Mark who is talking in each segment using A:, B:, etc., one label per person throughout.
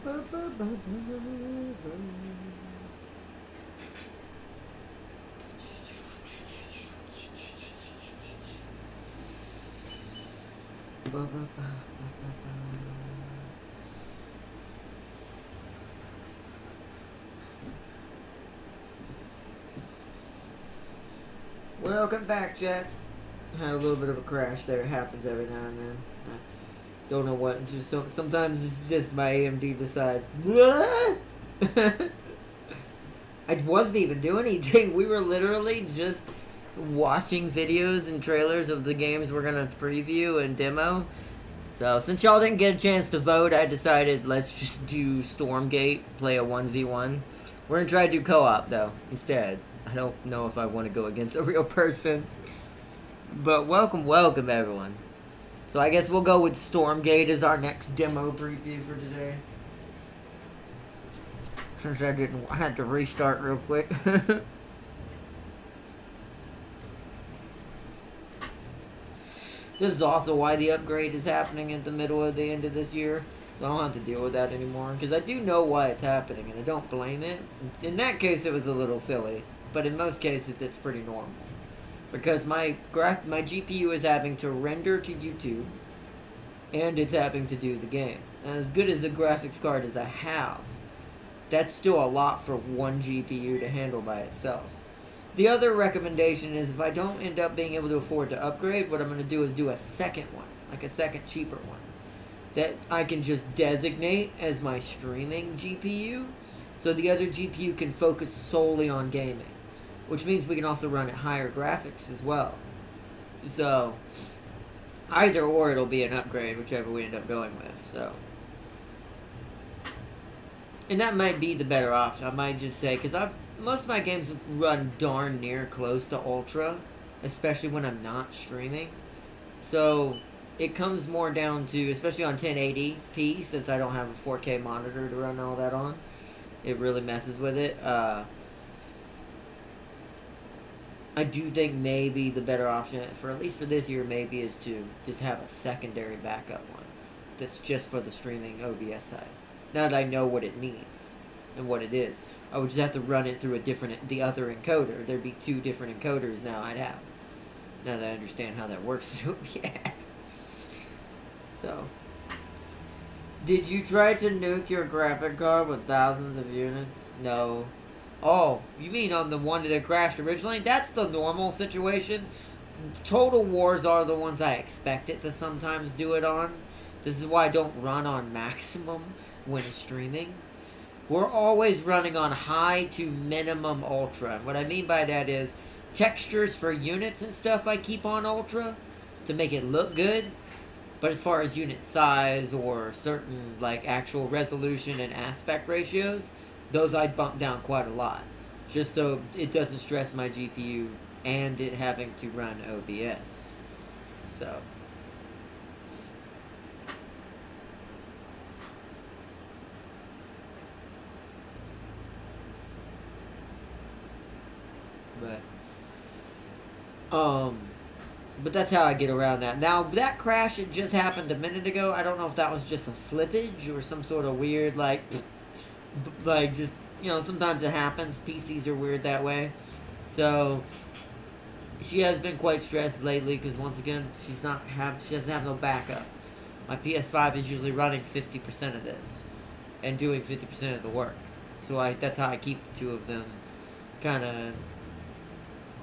A: Welcome back, chat. Had a little bit of a crash there. It happens every now and then. I don't know what. It's just sometimes it's just my AMD decides. I wasn't even doing anything. We were literally just watching videos and trailers of the games we're gonna preview and demo. So since y'all didn't get a chance to vote, I decided let's just do Stormgate, play a 1v1. We're gonna try to do co-op though instead. I don't know if I want to go against a real person. But welcome everyone. So I guess we'll go with Stormgate as our next demo preview for today. Since I had to restart real quick. This is also why the upgrade is happening at the middle of the end of this year. So I don't have to deal with that anymore. Because I do know why it's happening and I don't blame it. In that case it was a little silly. But in most cases it's pretty normal. Because my GPU is having to render to YouTube. And it's having to do the game. And as good as a graphics card as I have, that's still a lot for one GPU to handle by itself. The other recommendation is if I don't end up being able to afford to upgrade, what I'm going to do is do a second one. Like a second cheaper one. That I can just designate as my streaming GPU. So the other GPU can focus solely on gaming. Which means we can also run at higher graphics as well. So, either or it'll be an upgrade, whichever we end up going with. So, and that might be the better option. I might just say, because most of my games run darn near close to Ultra. Especially when I'm not streaming. So, it comes more down to, especially on 1080p, since I don't have a 4K monitor to run all that on. It really messes with it. I do think maybe the better option, for at least for this year, maybe is to just have a secondary backup one. That's just for the streaming OBS side. Now that I know what it means and what it is, I would just have to run it through the other encoder. There'd be two different encoders now I'd have. Now that I understand how that works with OBS. So, did you try to nuke your graphic card with thousands of units? No. Oh, you mean on the one that crashed originally? That's the normal situation. Total Wars are the ones I expect it to sometimes do it on. This is why I don't run on maximum when streaming. We're always running on high to minimum ultra. And what I mean by that is textures for units and stuff I keep on ultra to make it look good. But as far as unit size or certain like actual resolution and aspect ratios, those I'd bump down quite a lot, just so it doesn't stress my GPU and it having to run OBS. So, but that's how I get around that. Now, that crash, it just happened a minute ago. I don't know if that was just a slippage or some sort of weird, like just, you know, sometimes it happens. PCs are weird that way. So, she has been quite stressed lately because, once again, she doesn't have no backup. My PS5 is usually running 50% of this and doing 50% of the work. So, that's how I keep the two of them kind of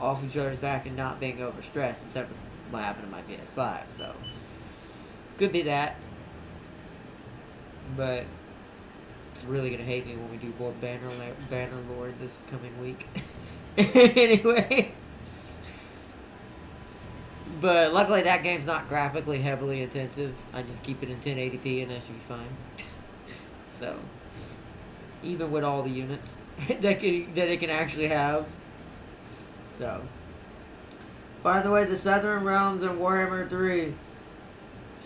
A: off each other's back and not being overstressed, except for what happened to my PS5. So, could be that. But it's really gonna hate me when we do more Bannerlord this coming week. Anyway, but luckily that game's not graphically heavily intensive. I just keep it in 1080p and that should be fine. So, even with all the units that it can actually have. So, by the way, the Southern Realms in Warhammer 3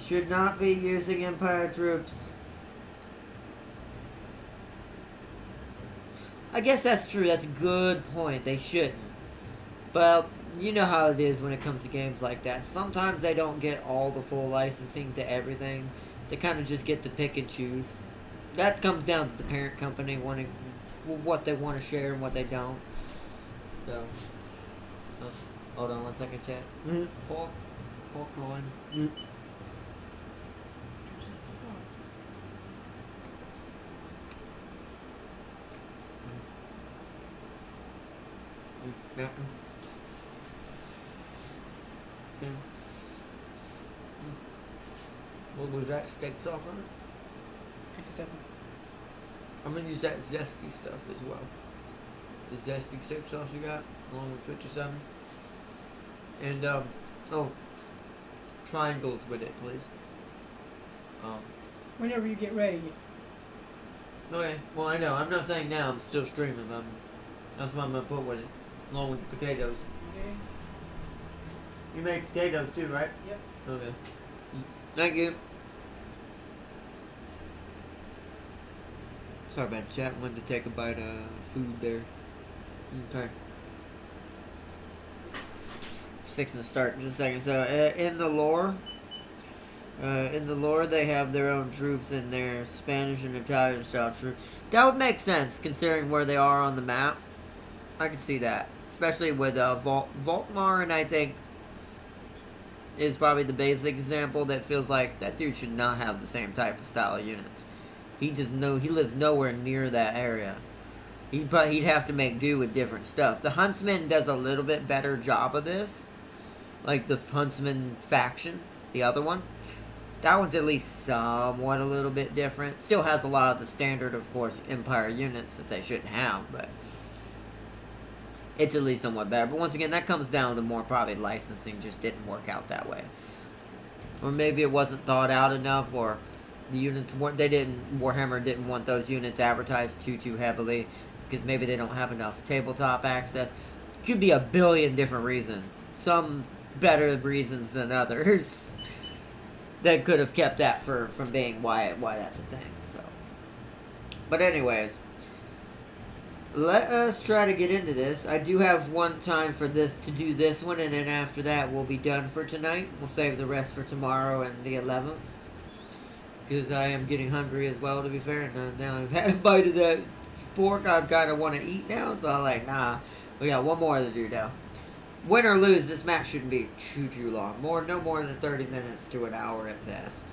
A: should not be using Empire troops. I guess that's true. That's a good point. They shouldn't. But you know how it is when it comes to games like that. Sometimes they don't get all the full licensing to everything. They kind of just get to pick and choose. that comes down to the parent company wanting what they want to share and what they don't. So, hold on 1 second, chat. Pork loin. Yeah. What was that steak sauce on it?
B: 57.
A: I'm gonna use that zesty stuff as well. The zesty steak sauce you got, along with 57. And triangles with it, please.
B: Whenever you get ready.
A: Okay. Well, I know. I'm not saying now. I'm still streaming. That's what I'm gonna put with it, along with the potatoes.
B: Okay.
A: You make potatoes too, right?
B: Yep.
A: Okay. Thank you. Sorry about chat. Wanted to take a bite of food there. Okay. Fixing to start in just a second. So, in the lore, they have their own troops in there, Spanish and Italian style troops. That would make sense considering where they are on the map. I can see that, especially with Volkmar, and I think is probably the basic example that feels like that dude should not have the same type of style of units. He lives nowhere near that area. He'd have to make do with different stuff. The Huntsman does a little bit better job of this. Like the Huntsman faction, the other one. That one's at least somewhat a little bit different. Still has a lot of the standard, of course, Empire units that they shouldn't have, but it's at least somewhat better. But once again, that comes down to more probably licensing just didn't work out that way. Or maybe it wasn't thought out enough, or the units Warhammer didn't want those units advertised too heavily, because maybe they don't have enough tabletop access. Could be a billion different reasons. Some better reasons than others that could have kept that from being why that's a thing. So, but anyways, let us try to get into this. I do have one time for this to do this one, and then after that we'll be done for tonight. We'll save the rest for tomorrow and the 11th, because I am getting hungry as well, to be fair. And now I've had a bite of that pork I kind of want to eat now, so I'm like, nah, we got one more to do now. Win or lose, this match shouldn't be too long. No more than 30 minutes to an hour at best.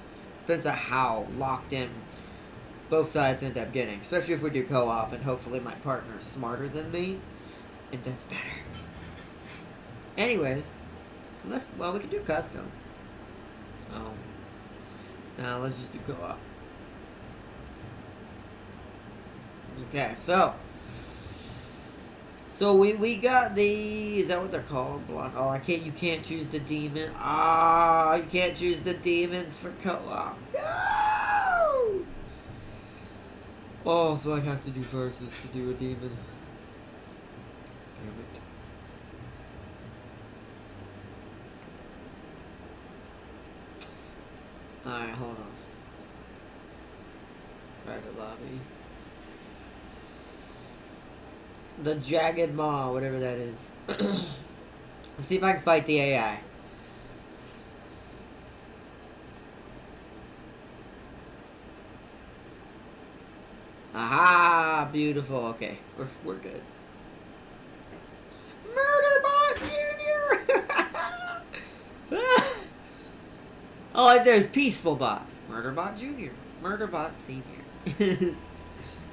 A: Depends on how locked in both sides end up getting. Especially if we do co-op, and hopefully my partner's smarter than me and does better. Anyways, we can do custom. Now let's just do co-op. Okay, so we got the, is that what they're called? Oh, you can't choose the demon. You can't choose the demons for co-op. No! Oh, so I have to do versus to do a demon. Damn it. Alright, hold on. Private lobby. The Jagged Maw, whatever that is. Let's see if I can fight the AI. Aha! Beautiful. Okay, we're good. Murderbot Junior. Oh, like there's Peaceful Bot. Murderbot Junior. Murderbot Senior.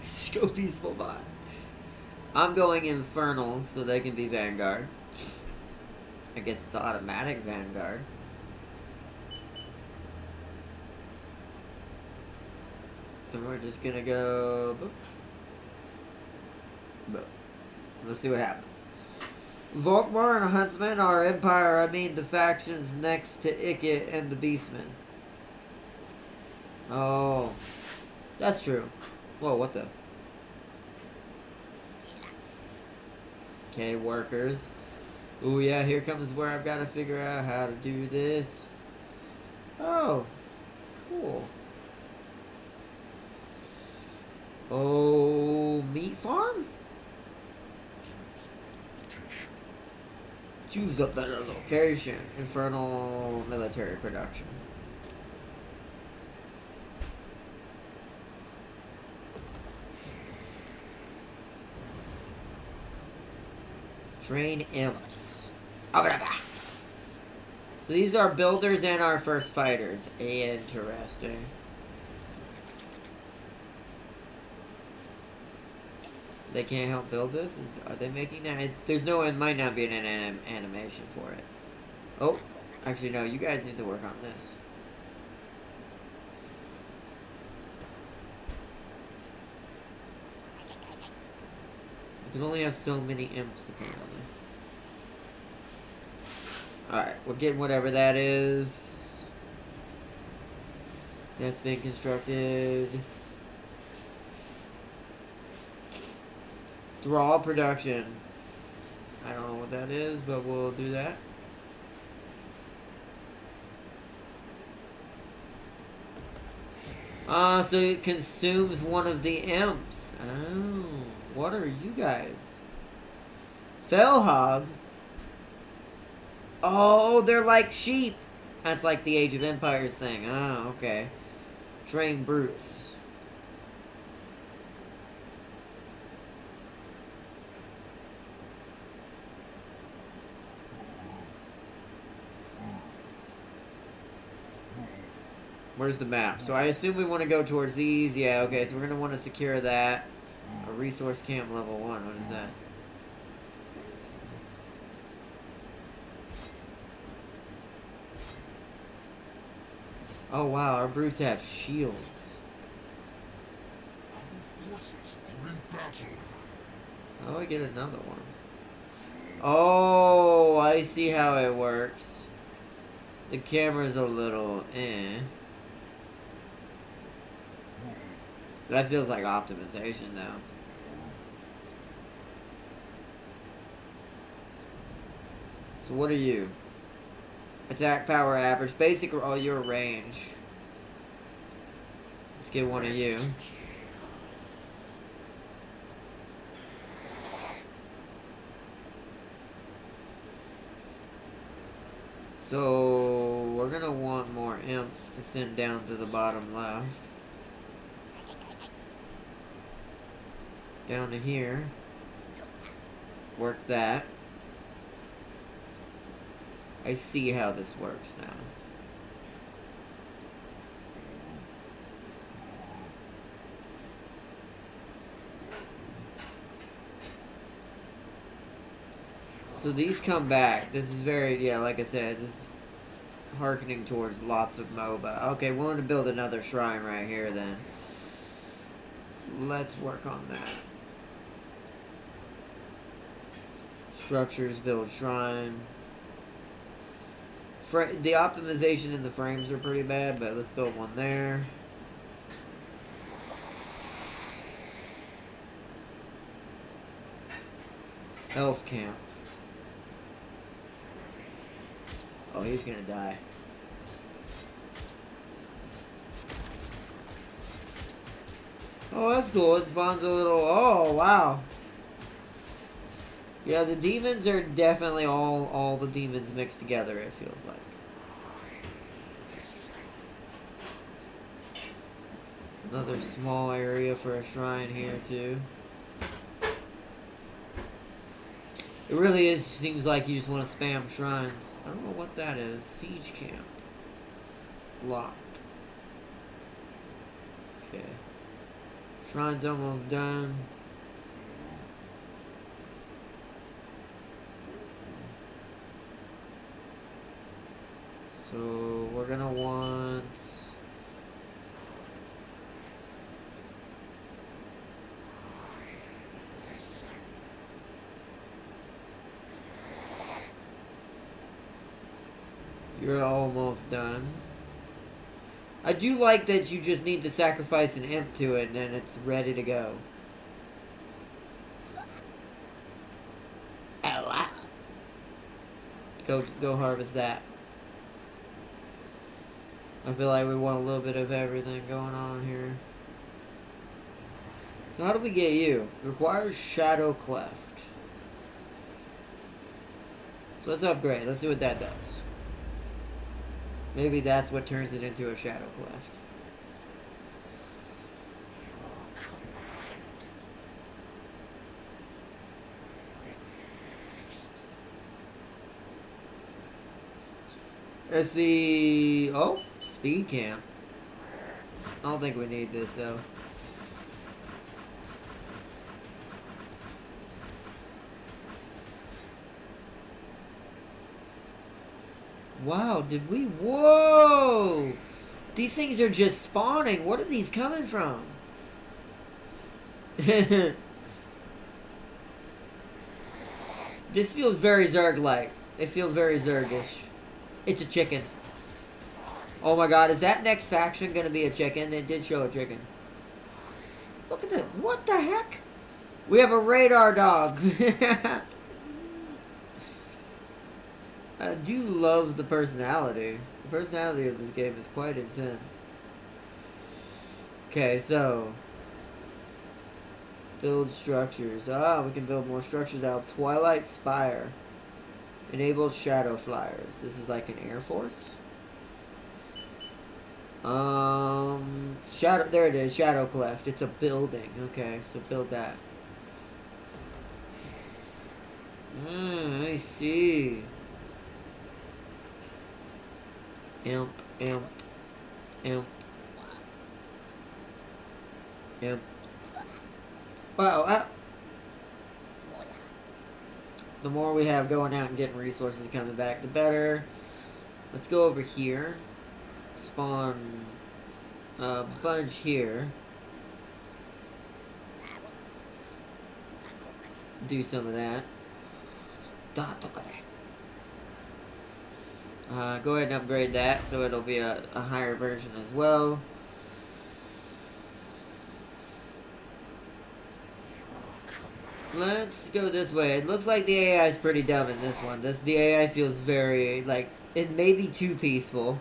A: Let's go Peaceful Bot. I'm going Infernals so they can be Vanguard. I guess it's automatic Vanguard. And we're just gonna go... Boop. Boop. Let's see what happens. Volkmar and Huntsman are Empire, the factions next to Ikit and the Beastmen. Oh. That's true. Whoa, what the... Okay, workers. Oh yeah, here comes where I've got to figure out how to do this. Oh, cool. Oh, meat farm? Choose a better location. Infernal military production. Train imps. So these are builders and our first fighters. Interesting. They can't help build this? Are they making that? There's no, it might not be an animation for it. Oh, actually no, you guys need to work on this. You can only have so many imps apparently. Alright, we're getting whatever that is. That's been constructed. Thrall production. I don't know what that is, but we'll do that. So it consumes one of the imps. Oh, what are you guys? Fellhog? Oh, they're like sheep. That's like the Age of Empires thing. Oh, okay. Train brutes. Where's the map? So I assume we want to go towards these. Yeah, okay, so we're going to want to secure that. A resource camp level 1. What is that? Oh, wow, our brutes have shields. Oh, I get another one. Oh, I see how it works. The camera's a little That feels like optimization, though. So what are you? Attack power average. Basic, oh, your range. Let's get one of you. So, we're gonna want more imps to send down to the bottom left. Down to here. Work that. I see how this works now. So these come back. This is very, yeah, like I said, this is hearkening towards lots of MOBA. Okay, we want to build another shrine right here then. Let's work on that. Structures, build shrine. The optimization in the frames are pretty bad, but let's build one there. Elf camp. Oh, he's gonna die. Oh, that's cool. It spawns a little... Oh, wow. Yeah, the demons are definitely all the demons mixed together, it feels like. Another small area for a shrine here, too. It really is, seems like you just want to spam shrines. I don't know what that is. Siege camp. It's locked. Okay. Shrine's almost done. So we're gonna want... You're almost done. I do like that you just need to sacrifice an imp to it and then it's ready to go. Go harvest that. I feel like we want a little bit of everything going on here. So how do we get you? Requires Shadow Cleft. So let's upgrade. Let's see what that does. Maybe that's what turns it into a Shadow Cleft. Let's see. Oh, speed camp. I don't think we need this though. Wow, did we? Whoa! These things are just spawning. What are these coming from? This feels very Zerg-like. It feels very Zergish. It's a chicken. Oh my god, is that next faction gonna be a chicken? It did show a chicken. Look at this. What the heck? We have a radar dog. I do love the personality. The personality of this game is quite intense. Okay, so build structures. Ah, we can build more structures now. Twilight Spire. Enables shadow flyers. This is like an air force. Shadow. There it is. Shadow Cleft. It's a building. Okay, so build that. I see. Imp. Wow. The more we have going out and getting resources coming back, the better. Let's go over here. Spawn a bunch here. Do some of that. Go ahead and upgrade that so it'll be a higher version as well. Let's go this way. It looks like the AI is pretty dumb in this one. The AI feels very, like, it may be too peaceful.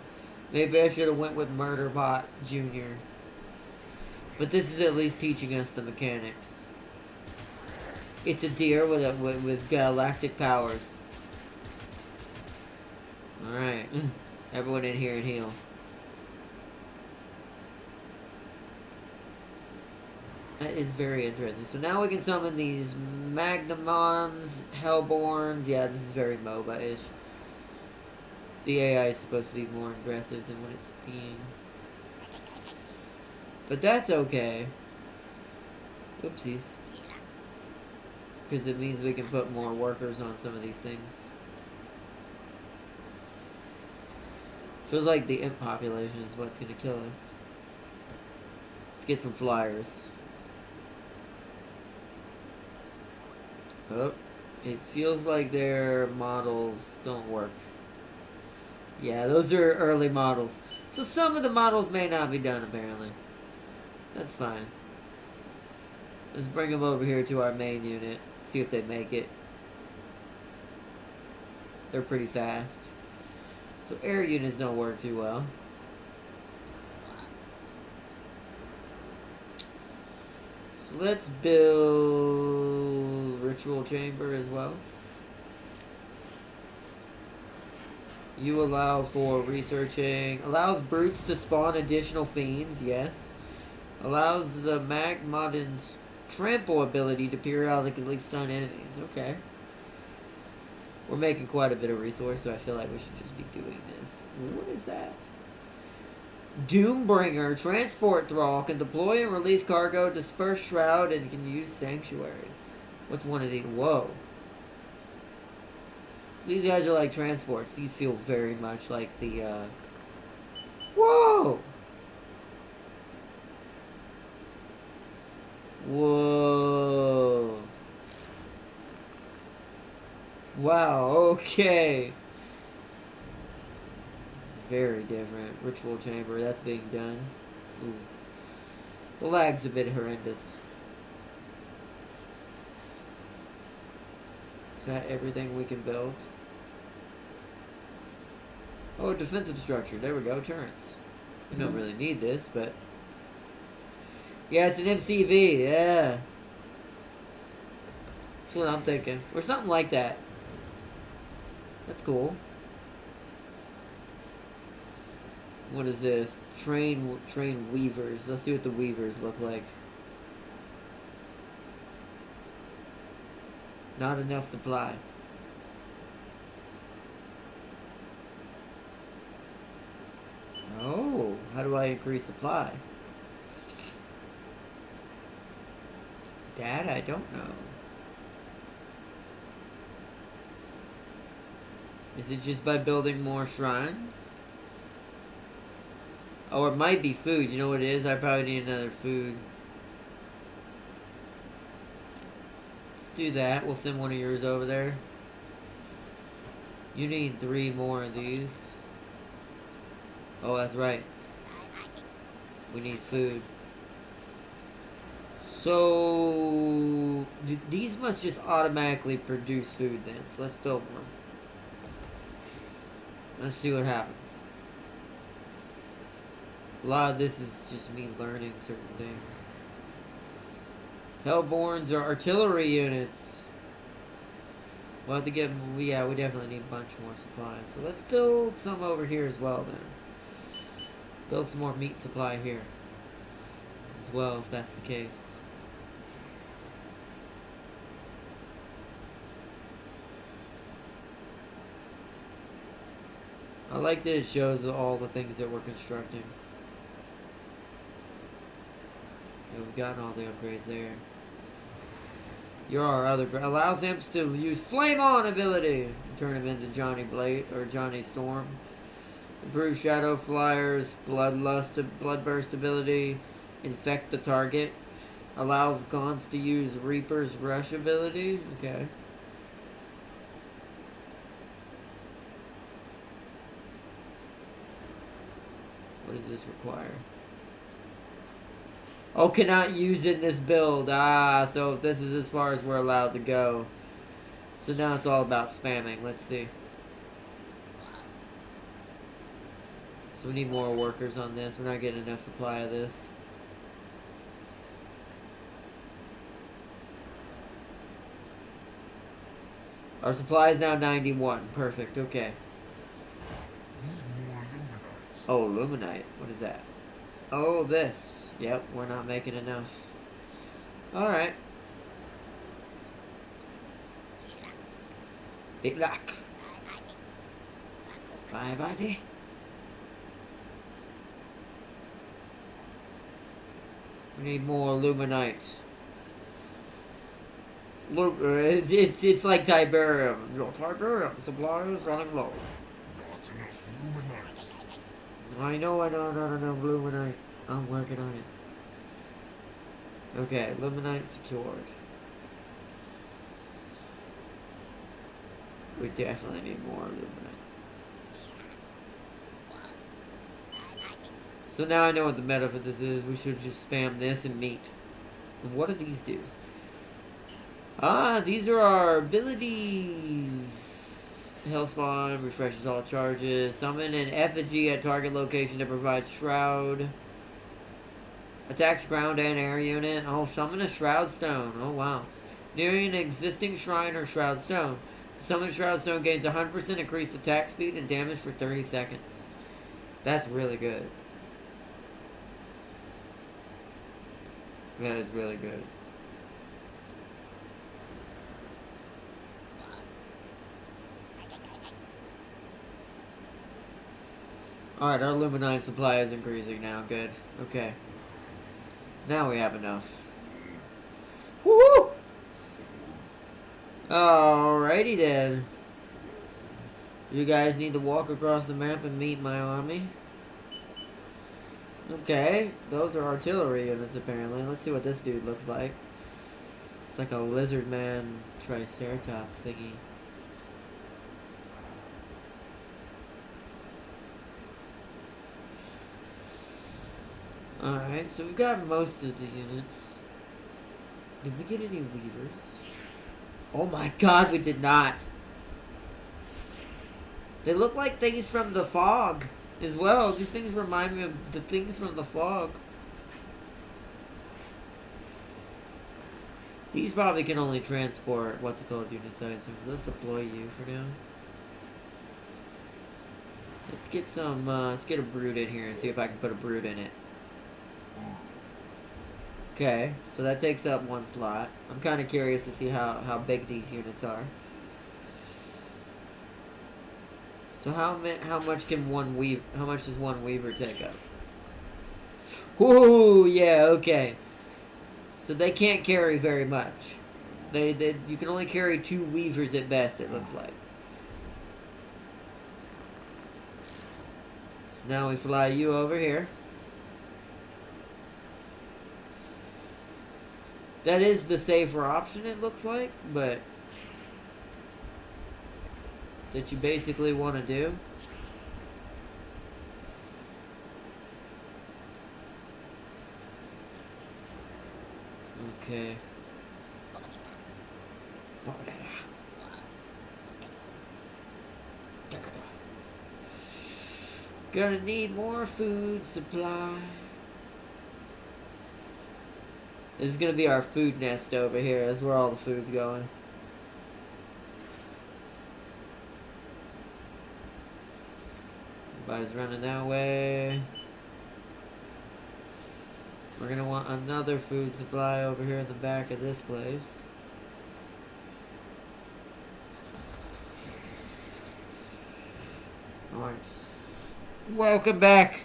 A: Maybe I should have went with Murderbot Jr. But this is at least teaching us the mechanics. It's a deer with galactic powers. Alright. Everyone in here and heal. That is very interesting. So now we can summon these Magnamons, Hellborns. Yeah, this is very MOBA-ish. The AI is supposed to be more aggressive than what it's being. But that's okay. Oopsies. Because it means we can put more workers on some of these things. Feels like the imp population is what's going to kill us. Let's get some flyers. Oh, it feels like their models don't work. Yeah, those are early models. So some of the models may not be done, apparently. That's fine. Let's bring them over here to our main unit. See if they make it. They're pretty fast. So air units don't work too well. So let's build ritual chamber as well. You allow for researching. Allows brutes to spawn additional fiends, yes. Allows the Magmodon's trample ability to periodically stun enemies. Okay. We're making quite a bit of resource, so I feel like we should just be doing this. What is that? Doombringer, transport thrall, can deploy and release cargo, disperse shroud, and can use sanctuary. What's one of these? Whoa. So these guys are like transports. These feel very much like the, Whoa! Whoa. Wow, okay. Very different. Ritual chamber, that's being done. Ooh. The lag's a bit horrendous. Is that everything we can build? Oh, defensive structure. There we go, turrets. We don't really need this, but... Yeah, it's an MCV, yeah. That's what I'm thinking. Or something like that. That's cool. What is this? Train weavers. Let's see what the weavers look like. Not enough supply. How do I increase supply? Dad, I don't know. Is it just by building more shrines? Or it might be food. You know what it is? I probably need another food. Let's do that. We'll send one of yours over there. You need 3 more of these. Oh, that's right. We need food. So these must just automatically produce food then. So let's build one. Let's see what happens. A lot of this is just me learning certain things. Hellborns are artillery units. We'll have to get, yeah, we definitely need a bunch more supplies. So let's build some over here as well then. Build some more meat supply here as well, if that's the case. I like that it shows all the things that we're constructing. Yeah, we've gotten all the upgrades there. You're our other... Allows imps to use Flame On ability. Turn him into Johnny Blade or Johnny Storm. Improve Shadow Flyer's Bloodburst ability. Infect the target. Allows Gaunts to use Reaper's Rush ability. Okay. What does this require? Oh, cannot use it in this build. Ah, so this is as far as we're allowed to go. So now it's all about spamming. Let's see. So we need more workers on this. We're not getting enough supply of this. Our supply is now 91. Perfect. Okay. Oh, Luminite. What is that? Oh, this. Yep, we're not making enough. Alright. Big luck. Bye, buddy. We need more Luminite. It's like Tiberium. Your Tiberium supply is running low.
C: Not enough luminite.
A: I know Luminite. I'm working on it. Okay, Luminite secured. We definitely need more Luminite. So now I know what the meta for this is. We should just spam this and meat. And what do these do? Ah, these are our abilities. Hellspawn refreshes all charges. Summon an effigy at target location to provide shroud. Attacks ground and air unit. Oh, summon a shroud stone. Oh, wow. Nearing an existing shrine or shroud stone. The summon shroud stone gains 100% increased attack speed and damage for 30 seconds. That's really good. That is really good. Alright, our Luminite supply is increasing now. Good. Okay. Now we have enough. Woohoo! Alrighty then. You guys need to walk across the map and meet my army. Okay, those are artillery units apparently. Let's see what this dude looks like. It's like a lizard man triceratops thingy. Alright, so we've got most of the units. Did we get any weavers? Oh my god, we did not! They look like things from the fog as well. These things remind me of the things from the fog. These probably can only transport what's it called units, I assume. Let's deploy you for now. Let's get some, let's get a brood in here and see if I can put a brood in it. Okay, so that takes up one slot. I'm kind of curious to see how big these units are. So how much can one weave? How much does one weaver take up? Whoo, yeah, okay. So they can't carry very much. You can only carry 2 weavers at best, it looks like. So now we fly you over here. That is the safer option, it looks like, but that you basically want to do. Okay. Gonna need more food supply. This is gonna be our food nest over here. That's where all the food's going. Everybody's running that way. We're gonna want another food supply over here in the back of this place. Nice. Welcome back.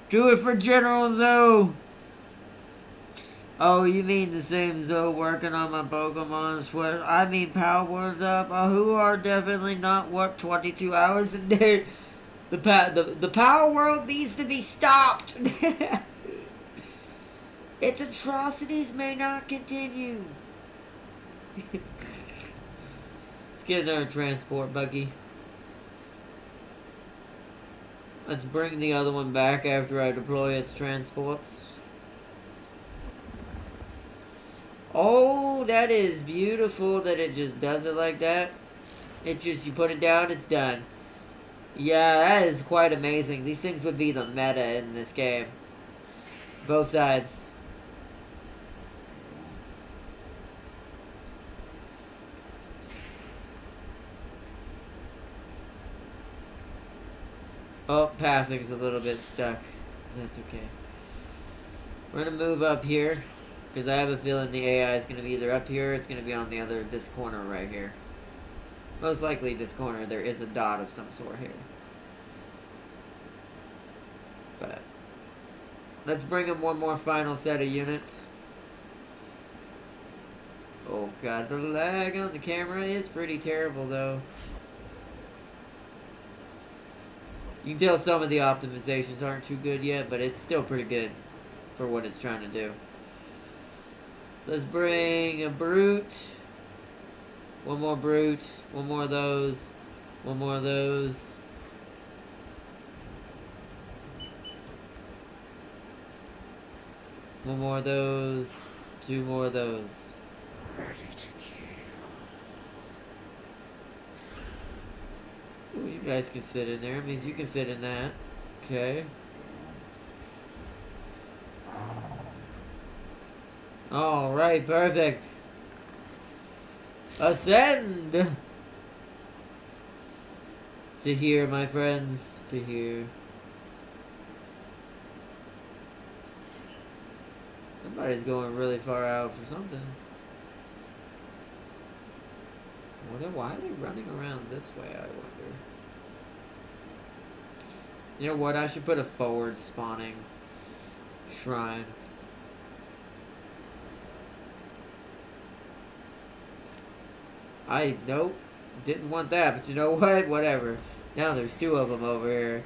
A: Do it for General Zoe. Oh, you mean the same Zoe working on my Pokemon Sweat? I mean Power Words Up. Who are definitely not work 22 hours a day. The Power World needs to be stopped. Its atrocities may not continue. Let's get another transport buggy. Let's bring the other one back after I deploy its transports. Oh, that is beautiful that it just does it like that. It just, you put it down, it's done. Yeah, that is quite amazing. These things would be the meta in this game. Both sides. Oh, pathing's a little bit stuck. That's okay. We're gonna move up here, because I have a feeling the AI is gonna be either up here or it's gonna be on the other, this corner right here. Most likely this corner, there is a dot of some sort here. But let's bring in one more final set of units. Oh god, the lag on the camera is pretty terrible though. You can tell some of the optimizations aren't too good yet, but it's still pretty good for what it's trying to do. So let's bring a brute. One more brute. One more of those. One more of those. One more of those. 2 more of those.
C: Ready to kill.
A: Ooh, you guys can fit in there. It means you can fit in that. Okay. Alright, perfect. Ascend! To here, my friends. To here. Somebody's going really far out for something. Why are they running around this way, I wonder? You know what? I should put a forward spawning shrine. Nope, didn't want that, but you know what? Whatever. Now there's 2 of them over here.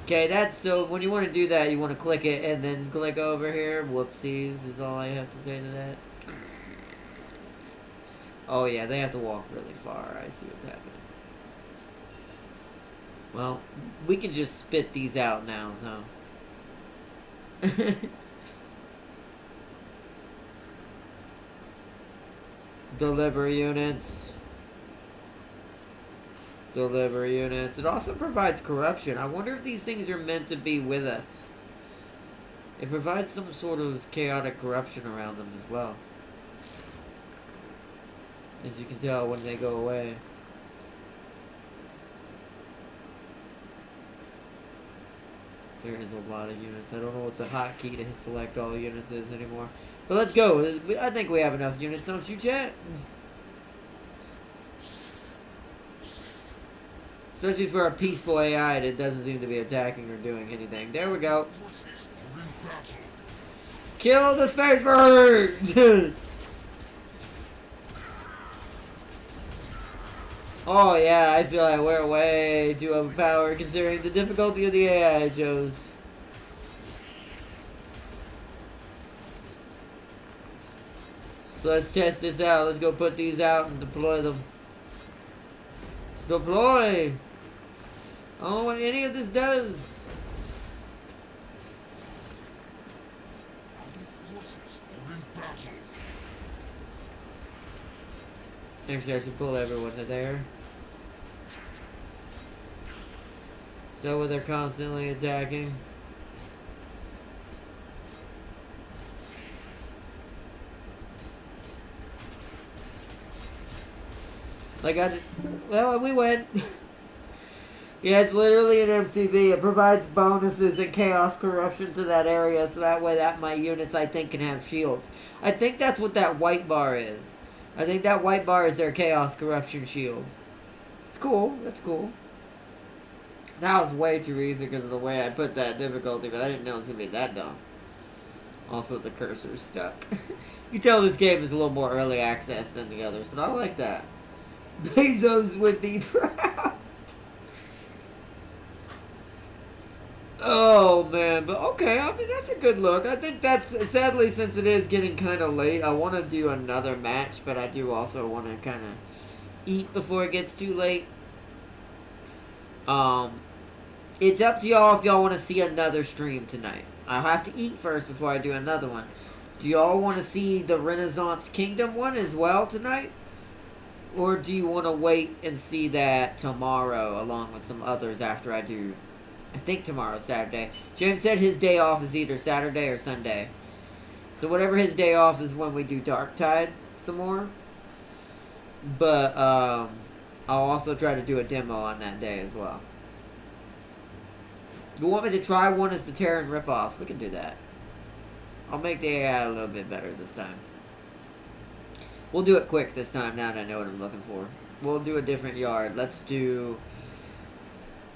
A: Okay, that's so, when you want to do that, you want to click it and then click over here. Whoopsies is all I have to say to that. Oh yeah, they have to walk really far. I see what's happening. Well, we can just spit these out now, so. Deliver units. Deliver units. It also provides corruption. I wonder if these things are meant to be with us. It provides some sort of chaotic corruption around them as well. As you can tell when they go away. There is a lot of units. I don't know what the hotkey to select all units is anymore. But let's go. I think we have enough units, don't you, chat? Especially for a peaceful AI that doesn't seem to be attacking or doing anything. There we go.
C: Forces are
A: Kill the space bird! Oh yeah, I feel like we're way too overpowered considering the difficulty of the AI I chose. So let's test this out. Let's go put these out and deploy them. Deploy! I don't know what any of this does. Actually, I should pull everyone to there. So they're constantly attacking. Like well, we went. Yeah, it's literally an MCB. It provides bonuses and chaos corruption to that area, so that way my units, I think, can have shields. I think that's what that white bar is. I think that white bar is their chaos corruption shield. It's cool. That's cool. That was way too easy because of the way I put that difficulty, but I didn't know it was going to be that dumb. Also, the cursor's stuck. You can tell this game is a little more early access than the others, but I like that. Bezos would be proud. Oh man, but okay, I mean that's a good look. I think that's, sadly, since it is getting kind of late, I want to do another match, but I do also want to kind of eat before it gets too late. It's up to y'all if y'all want to see another stream tonight. I'll have to eat first before I do another one. Do y'all want to see the Renaissance Kingdom one as well tonight? Or do you want to wait and see that tomorrow along with some others after I do... I think tomorrow's Saturday. James said his day off is either Saturday or Sunday. So whatever his day off is when we do Dark Tide some more. But I'll also try to do a demo on that day as well. You want me to try one as the Terran ripoffs? We can do that. I'll make the AI a little bit better this time. We'll do it quick this time now that I know what I'm looking for. We'll do a different yard. Let's do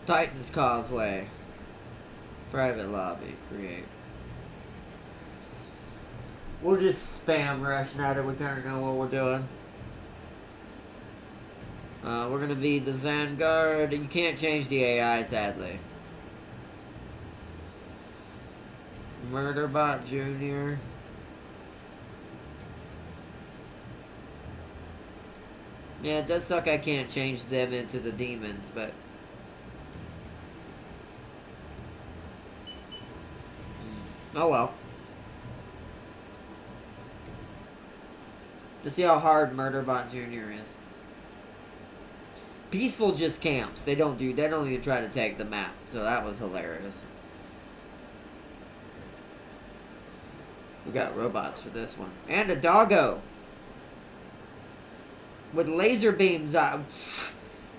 A: Titan's Causeway. Private lobby. Create. We'll just spam rush now that we kind of know what we're doing. We're going to be the Vanguard. You can't change the AI, sadly. Murderbot Jr. Yeah, it does suck I can't change them into the demons, but... oh well. Let's see how hard Murderbot Jr. is. Peaceful just camps. They don't even try to take the map, so that was hilarious. We got robots for this one. And a doggo! With laser beams,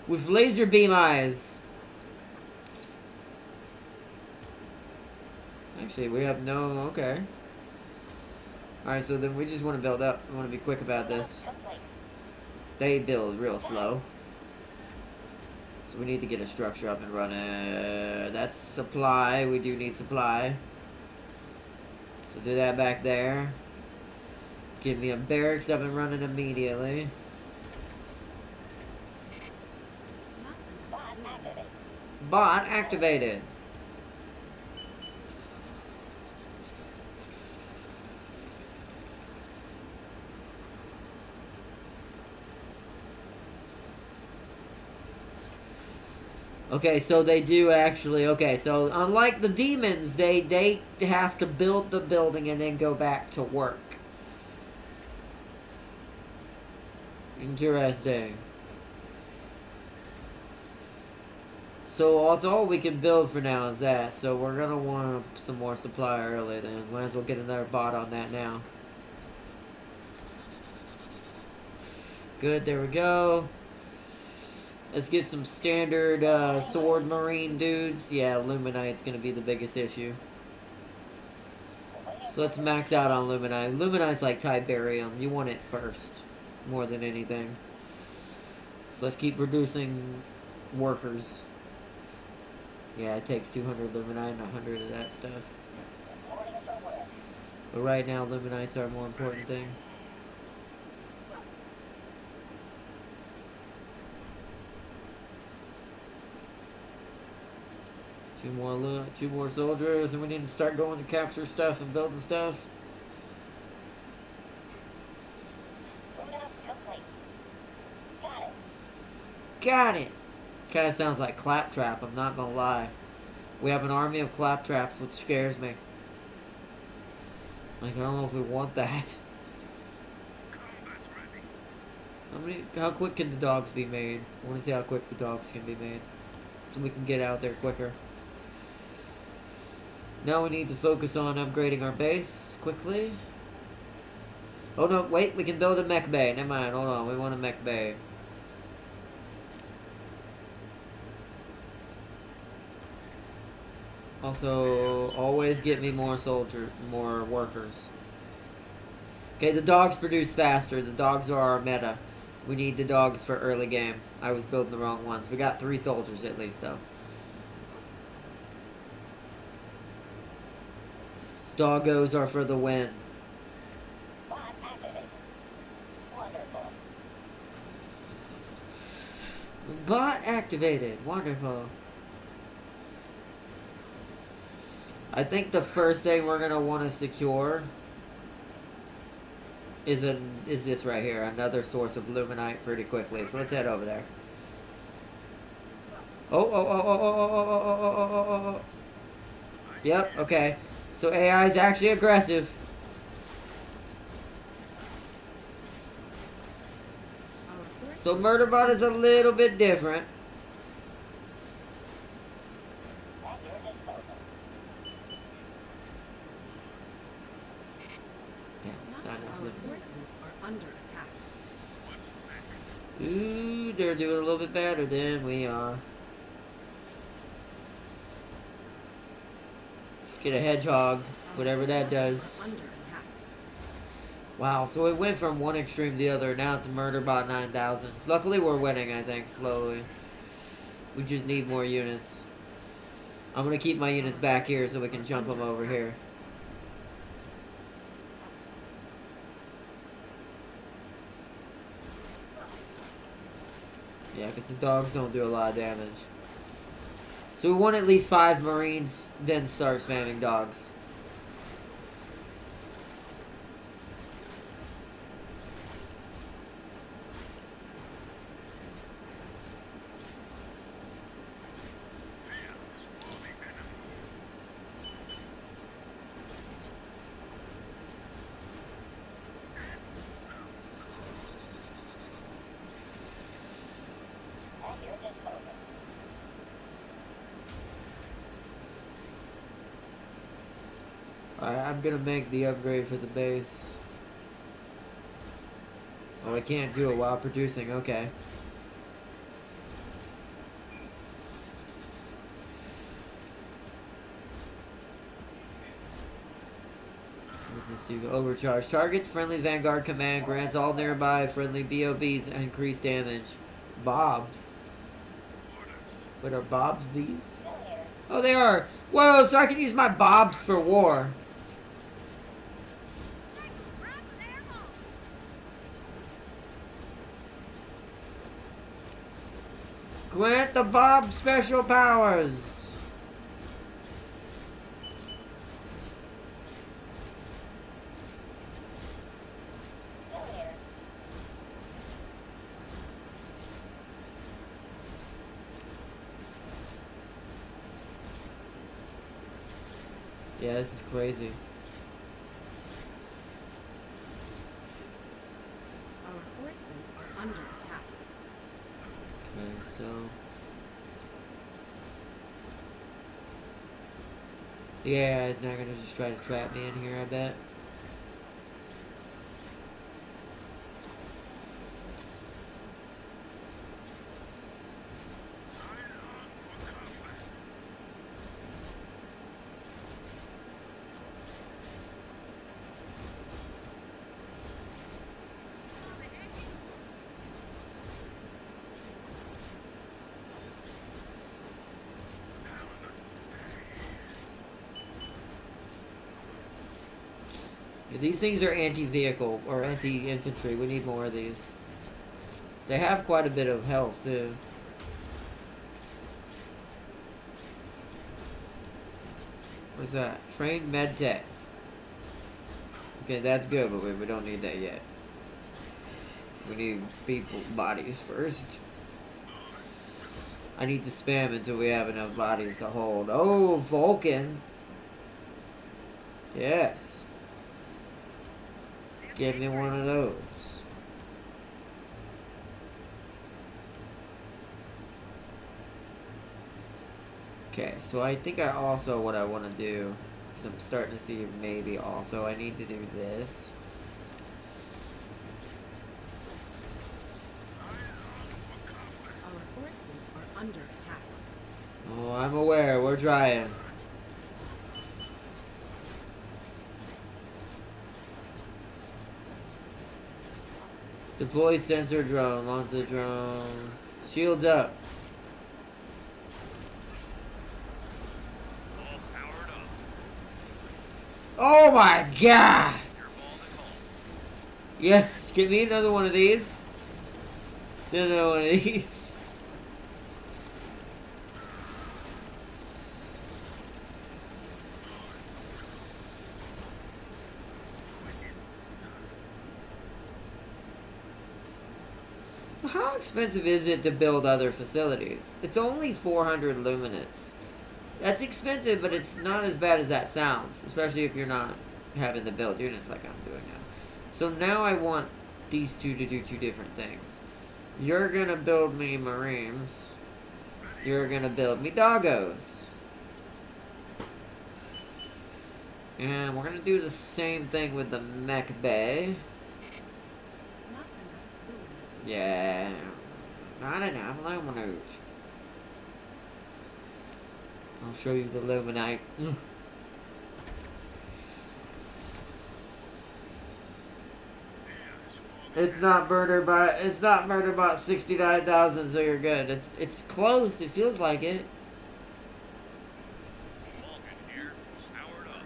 A: with laser beam eyes. Actually, we have no... okay. Alright, so then we just want to build up. We want to be quick about this. They build real slow. So we need to get a structure up and running. That's supply. We do need supply. So do that back there. Give me a barracks up and running immediately. Bot activated. Okay, so they do actually... okay, so unlike the demons, they have to build the building and then go back to work. Interesting. So that's all we can build for now is that. So we're going to want some more supply early then. Might as well get another bot on that now. Good, there we go. Let's get some standard sword marine dudes. Yeah, Luminite's going to be the biggest issue. So let's max out on Luminite. Luminite's like Tiberium. You want it first, more than anything. So let's keep producing workers. Yeah, it takes 200 Luminite and 100 of that stuff. But right now, Luminites are a more important thing. Two more soldiers, and we need to start going to capture stuff and building stuff. Got it! Kinda sounds like Claptrap, I'm not gonna lie. We have an army of Claptraps, which scares me. Like, I don't know if we want that. How quick can the dogs be made? I wanna see how quick the dogs can be made. So we can get out there quicker. Now we need to focus on upgrading our base quickly. Oh no, wait, we can build a mech bay. Never mind, hold on, we want a mech bay. Also, always get me more more workers. Okay, the dogs produce faster. The dogs are our meta. We need the dogs for early game. I was building the wrong ones. We got 3 soldiers at least, though. Doggos are for the win. Bot activated. Wonderful. I think the first thing we're gonna want to secure is this right here, another source of Luminite pretty quickly. So let's head over there. Oh. Yep, okay. So AI is actually aggressive. So Murderbot is a little bit different. Ooh, they're doing a little bit better than we are. Let's get a hedgehog, whatever that does. Wow, so it went from one extreme to the other. Now it's Murderbot 9000. Luckily, we're winning, I think, slowly. We just need more units. I'm going to keep my units back here so we can jump them over here. Yeah, because the dogs don't do a lot of damage. So we want at least 5 Marines, then start spamming dogs. Alright, I'm gonna make the upgrade for the base. Oh, I can't do it while producing, okay. What does this do? Overcharge. Targets friendly Vanguard command grants all nearby friendly BOBs increased damage. Bobs. What are bobs these? Oh, they are. Whoa, so I can use my bobs for war. Grant the Bob special powers. Yeah, this is crazy.
D: Our forces are under attack.
A: Okay, so the AI is not gonna just try to trap me in here, I bet. These things are anti-vehicle or anti-infantry. We need more of these. They have quite a bit of health too. What's that? Trained med tech. Okay, that's good, but we don't need that yet. We need people bodies first. I need to spam until we have enough bodies to hold. Oh, Vulcan. Yes. Give me one of those. Okay, so I think I also, what I want to do, is I'm starting to see maybe also I need to do this.
D: Our forces are under attack.
A: Oh, I'm aware. We're trying. Deploy sensor drone. Launch the drone. Shields up.
E: All powered up.
A: Oh my god! Yes, give me another one of these. Another one of these. So how expensive is it to build other facilities? It's only 400 luminance. That's expensive, but it's not as bad as that sounds. Especially if you're not having to build units like I'm doing now. So now I want these two to do two different things. You're gonna build me Marines. You're gonna build me Doggos. And we're gonna do the same thing with the Mech Bay.
D: Not enough luminance.
A: Yeah. Not enough luminite. I'll show you the luminite. It's not murder by 69,000, so you're good. It's close. It feels like it.
E: Vulcan here. Powered up.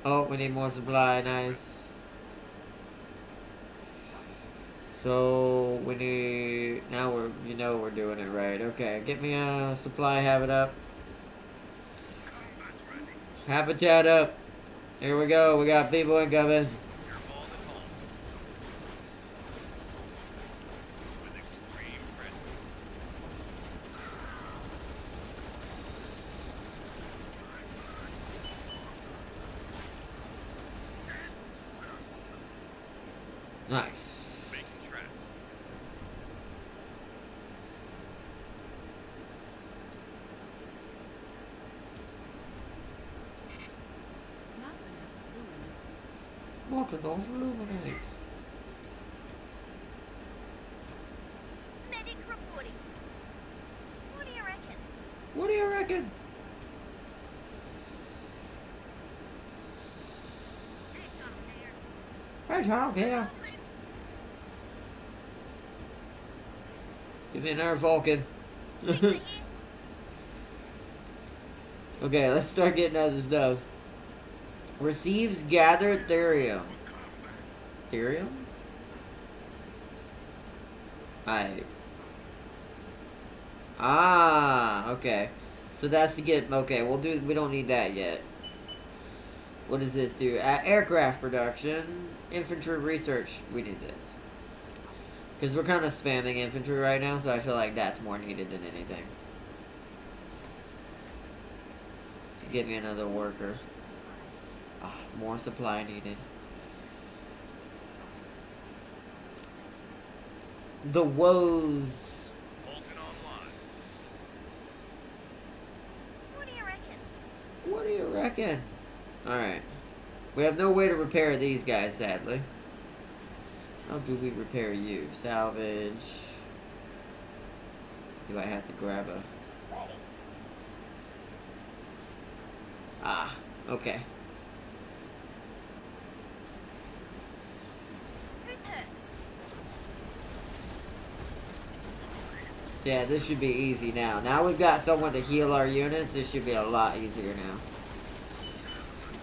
A: Oh, we need more supply. Nice. So we need now we're doing it right. Okay, get me a supply. Have it up. Habitat up. Here we go. We got people incoming.
E: Your ball at home. With extreme pressure.
A: Nice.
E: Making tracks.
D: Not enough luminance.
A: What are those luminaries?
F: Medic reporting. What do you reckon?
A: What do you reckon? Hey, Tom, yeah. Give me another Vulcan. Okay, let's start getting other stuff. Receives gathered therium. Therium? Okay. So that's to get, okay, we don't need that yet. What does this do? Aircraft production, infantry research, we need this. Because we're kind of spamming infantry right now, so I feel like that's more needed than anything. Give me another worker. Oh, more supply needed. The woes.
E: Vulcan online.
F: What do you reckon?
A: What do you reckon? Alright. We have no way to repair these guys, sadly. How do we repair you? Salvage. Do I have to grab a... Ah, okay.
F: Who's hurt?
A: Yeah, this should be easy now. Now we've got someone to heal our units, this should be a lot easier now.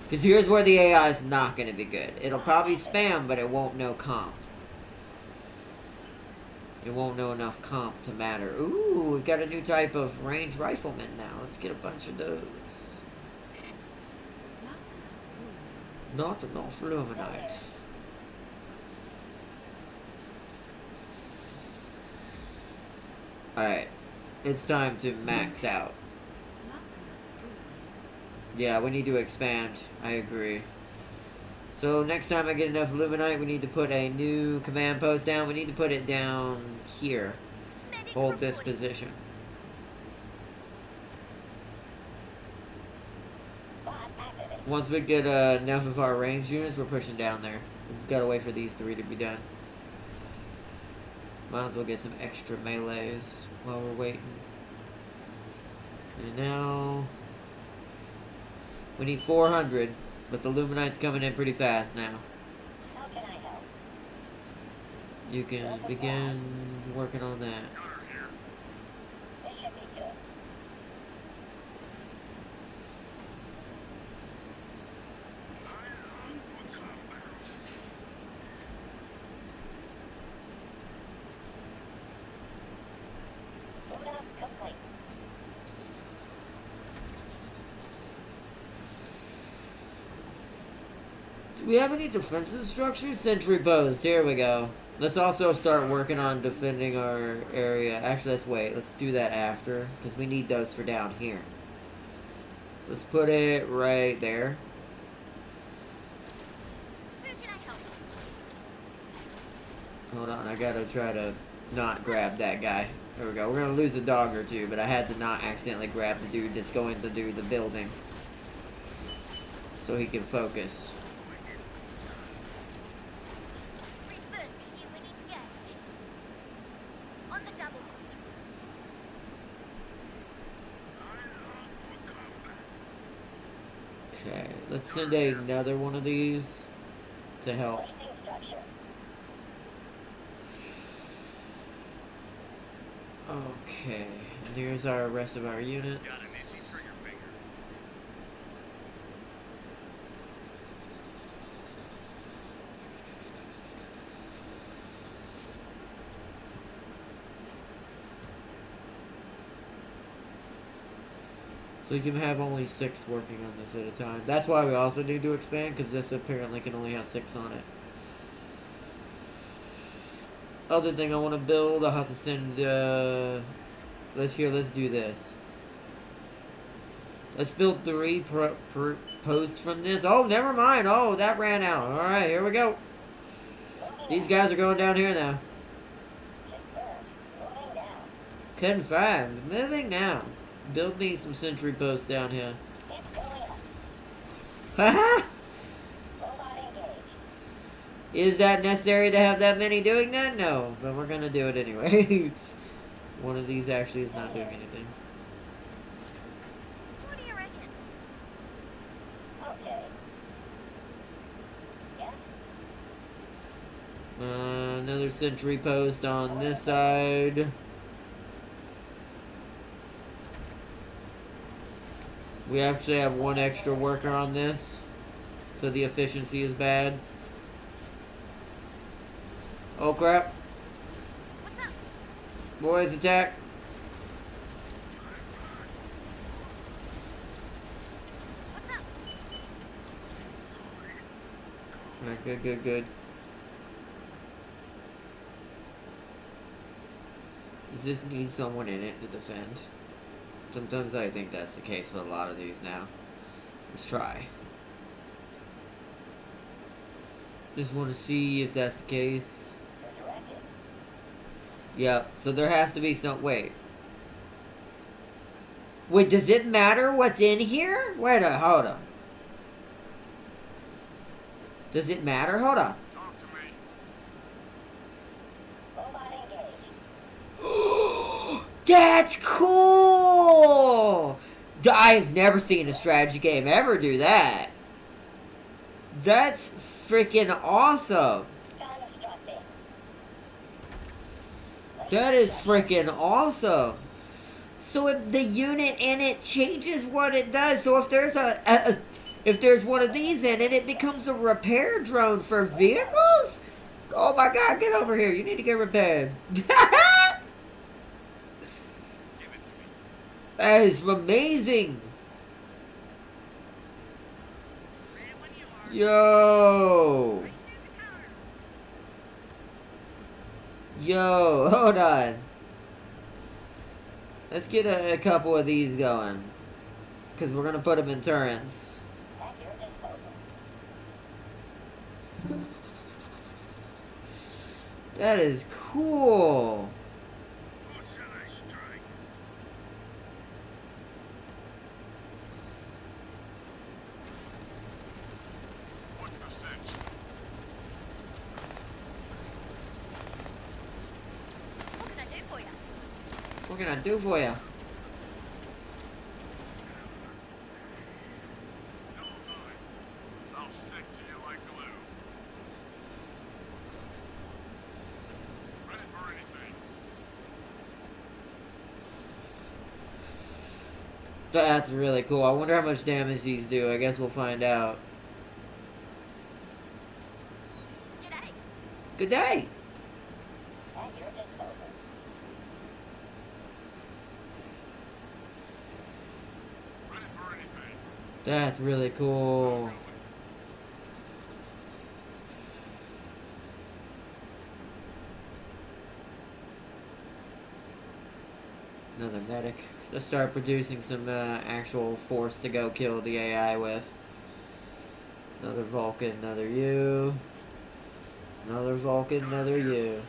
A: Because here's where the AI is not going to be good. It'll probably spam, but it won't know comp. It won't know enough comp to matter. Ooh, we've got a new type of ranged rifleman now. Let's get a bunch of those. Not enough luminite. Alright. It's time to max out. Yeah, we need to expand. I agree. So next time I get enough luminite, we need to put a new command post down. We need to put it down here.
F: Medic
A: Hold this
F: reporting.
A: position. Once we get enough of our ranged units, we're pushing down there. We've got to wait for these 3 to be done. Might as well get some extra melees while we're waiting. And now we need 400, but the luminite's coming in pretty fast now.
G: How can I help?
A: You can begin working on that.
E: Gunner here.
G: This should be good. Load up complete.
A: Do we have any defensive structures? Sentry post. Here we go. Let's also start working on defending our area. Actually, let's wait. Let's do that after, because we need those for down here. So let's put it right there.
F: Who can I help?
A: Hold on, I gotta try to not grab that guy. There we go. We're gonna lose a dog or two, but I had to not accidentally grab the dude that's going to do the building. So he can focus.
F: Research unit engaged. On the double.
A: Okay, let's send another one of these to help.
G: Hoisting structure.
A: Okay, and here's our rest of our units.
E: Got an itchy trigger finger.
A: So you can have only 6 working on this at a time. That's why we also need to expand, because this apparently can only have 6 on it. Other thing I want to build, I'll have to send, let's do this. Let's build 3 posts from this. Oh, never mind. Oh, that ran out. Alright, here we go. These guys are going down here now.
G: Moving down.
A: Confirmed. Moving now. Build me some sentry posts down here.
G: It's going up.
A: Haha!
G: Robot engaged.
A: Is that necessary to have that many doing that? No, but we're gonna do it anyways. One of these actually is not doing anything.
F: What do you reckon?
G: Okay. Yes?
A: Another sentry post on this side. We actually have 1 extra worker on this, so the efficiency is bad. Oh crap.
F: What's up?
A: Boys, attack.
F: What's up?
A: Alright, good, good, good. Does this need someone in it to defend? Sometimes I think that's the case with a lot of these now. Let's try. Just want to see if that's the case.
G: Resurrected.
A: Yep, so there has to be some... Wait, does it matter what's in here? Wait a... Hold on. Does it matter? Hold on.
E: Talk to me.
G: Robot engaged.
A: That's cool! I've never seen a strategy game ever do that. That's freaking awesome.
G: Constructing.
A: That is freaking awesome. So if the unit in it changes what it does, so if there's If there's one of these in it, it becomes a repair drone for vehicles? Oh my god, get over here. You need to get repaired. That is amazing. Yo. Yo, hold on. Let's get a couple of these going. Because we're going to put them in turrets.
G: At your disposal.
A: That is cool.
E: Who should I strike? What's the cinch?
F: What can I do for you?
A: What can I do for you?
E: No time. I'll stick to you like glue. Ready for anything.
A: That's really cool. I wonder how much damage these do. I guess we'll find out.
F: G'day.
A: Good day.
G: At your disposal.
E: Ready for anything.
A: That's really cool. Another medic. Let's start producing some actual force to go kill the AI with. Another Vulcan, another you. Another Vulcan, another you.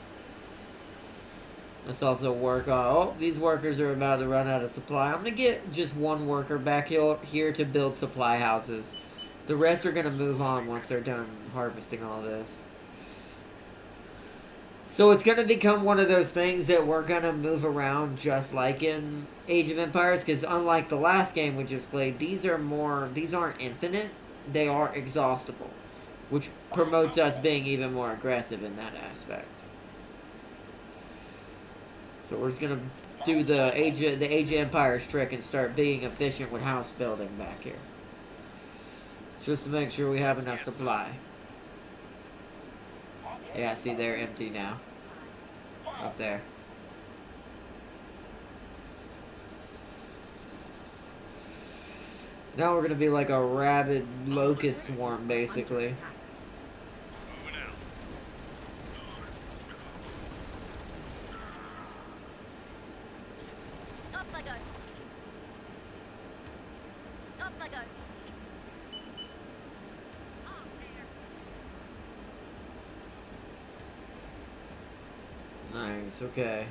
A: Let's also work on... Oh, these workers are about to run out of supply. I'm going to get just one worker back here to build supply houses. The rest are going to move on once they're done harvesting all this. So it's going to become one of those things that we're going to move around just like in Age of Empires. Because unlike the last game we just played, these aren't infinite. They are exhaustible. Which promotes us being even more aggressive in that aspect. So we're just gonna do the Age of Empires trick and start being efficient with house building back here. Just to make sure we have enough supply. Yeah, see, they're empty now. Up there. Now we're gonna be like a rabid locust swarm, basically.
E: Moving out.
F: Up I go. Up I go.
A: Nice, okay.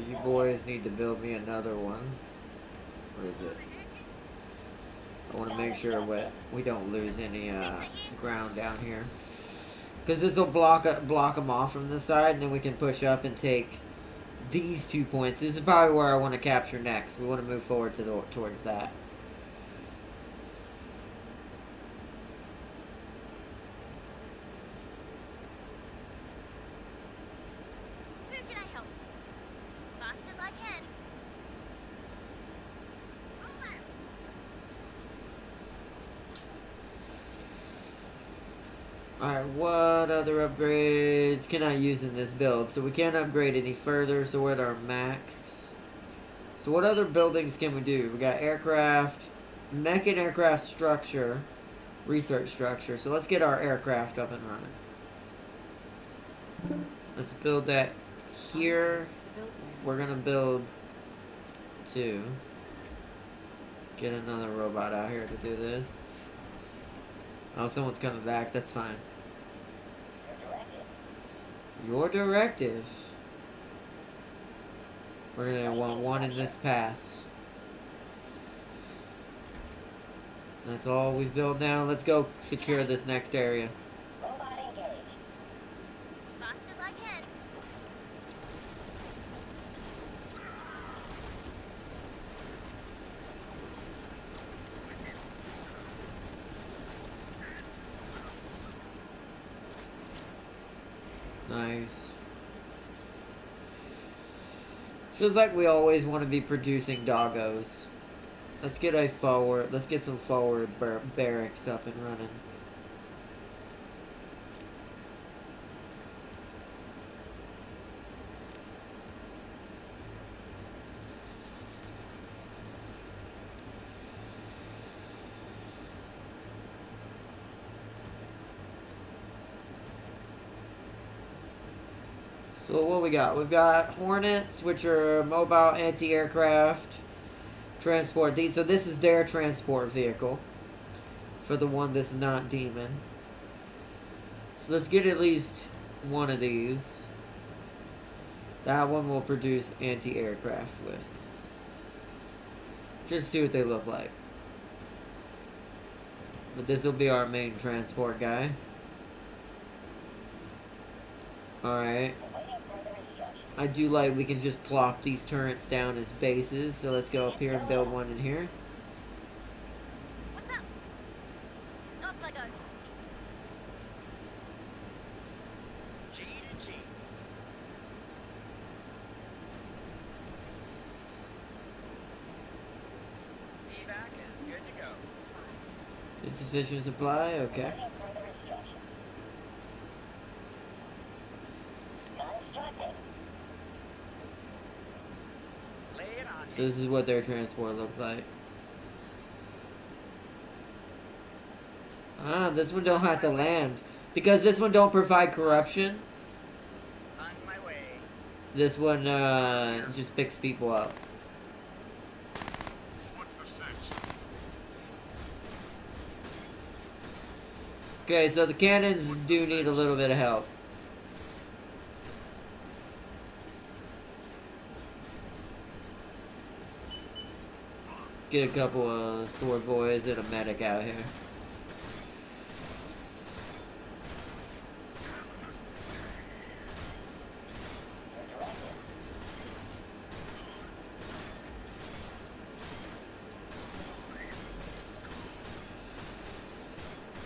A: You boys need to build me another one. Where is it? I want to make sure we don't lose any ground down here. Because this will block them off from this side, and then we can push up and take these 2 points. This is probably where I want to capture next. We want to move forward towards that.
F: Who can I help? Fast as I can. Over.
A: Alright, what other upgrades can I use in this build? So we can't upgrade any further, so we're at our max. So what other buildings can we do? We got aircraft, mech and aircraft structure, research structure. So let's get our aircraft up and running. Let's build that here. We're gonna build 2. Get another robot out here to do this. Oh, someone's coming back. That's fine.
G: Your directive.
A: Your directive. We're gonna want 1 in this pass. That's all we've built now. Let's go secure this next area.
G: Robot engaged.
F: Fast as I can.
A: Nice. Feels like we always want to be producing doggos. Let's get a forward. Let's get some forward barracks up and running. So what we got? We've got Hornets, which are mobile anti-aircraft transport. So this is their transport vehicle for the one that's not Daemon. So let's get at least one of these. That one will produce anti-aircraft with. Just see what they look like. But this will be our main transport guy. Alright. I do like we can just plop these turrets down as bases, so let's go up here and build one in here.
F: What's up? Up I go.
H: G to G. Evac is good to go.
A: Insufficient supply, okay.
H: Lay it on
A: So this is what their transport looks like. Ah, this one don't have to land. Because this one don't provide corruption,
H: on my way.
A: this one just picks people up.
E: What's the cinch?
A: Okay, so the cannons do need a little bit of help. Let's get a couple of sword boys and a medic out here.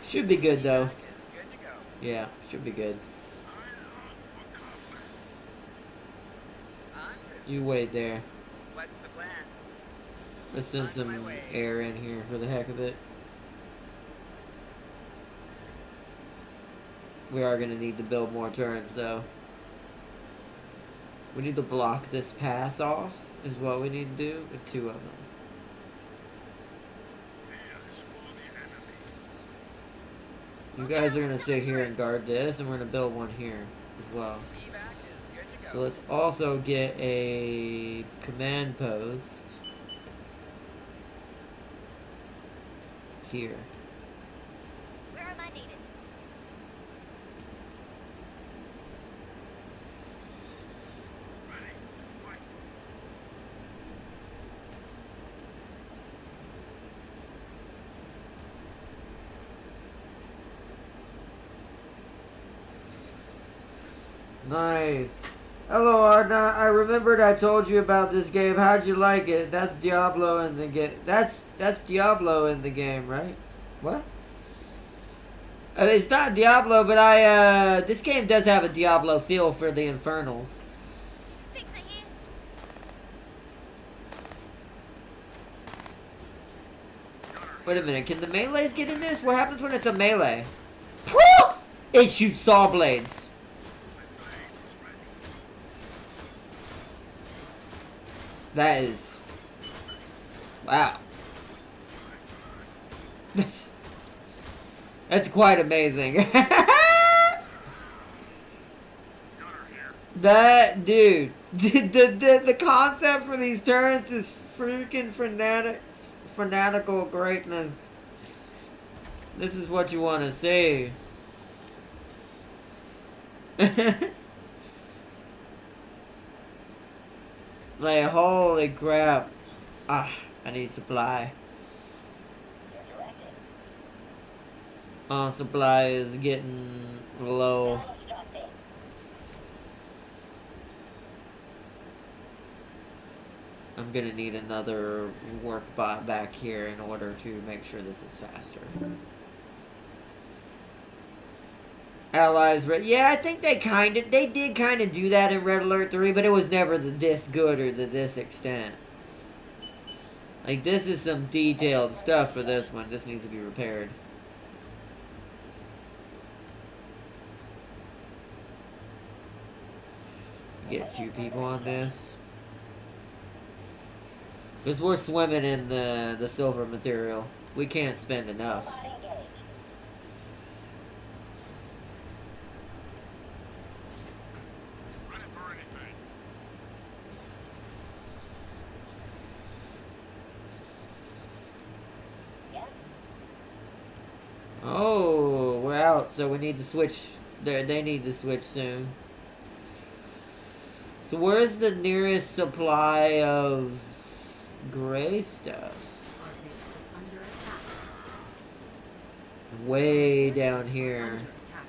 A: Should be good though.
H: Is good to go.
A: Yeah, should be good.
H: On to.
A: You wait there.
H: What's the plan?
A: Let's send some air in here for the heck of it. We are gonna need to build more turrets though. We need to block this pass off, is what we need to do, with 2 of them. You guys are gonna sit here and guard this, and we're gonna build one here as well.
H: Evac is good to go.
A: So let's also get a command post here.
F: Where am I needed?
A: Nice. Hello, Arna. I remembered I told you about this game. How'd you like it? That's Diablo in the game. That's Diablo in the game, right? What? It's not Diablo, but this game does have a Diablo feel for the Infernals.
F: Fix it here.
A: Wait a minute. Can the melees get in this? What happens when it's a melee? Woo! It shoots saw blades. That is... Wow. That's quite amazing. That, dude, the concept for these turrets is freaking fanatical greatness. This is what you want to see. Like, holy crap. Ah, I need supply. Supply is getting low. I'm gonna need another work bot back here in order to make sure this is faster. Allies, yeah, I think they did kind of do that in Red Alert 3, but it was never this good or to this extent. Like, this is some detailed stuff for this one. This needs to be repaired. Get 2 people on this. Because we're swimming in the silver material. We can't spend enough.
G: Robot engaged.
E: Ready for anything.
G: Yes.
A: Oh, we're out, so we need to switch. They need to switch soon. So where's the nearest supply of gray stuff?
D: Our base is under attack.
A: Way
D: Our
A: down
D: forces are
A: here.
D: under attack.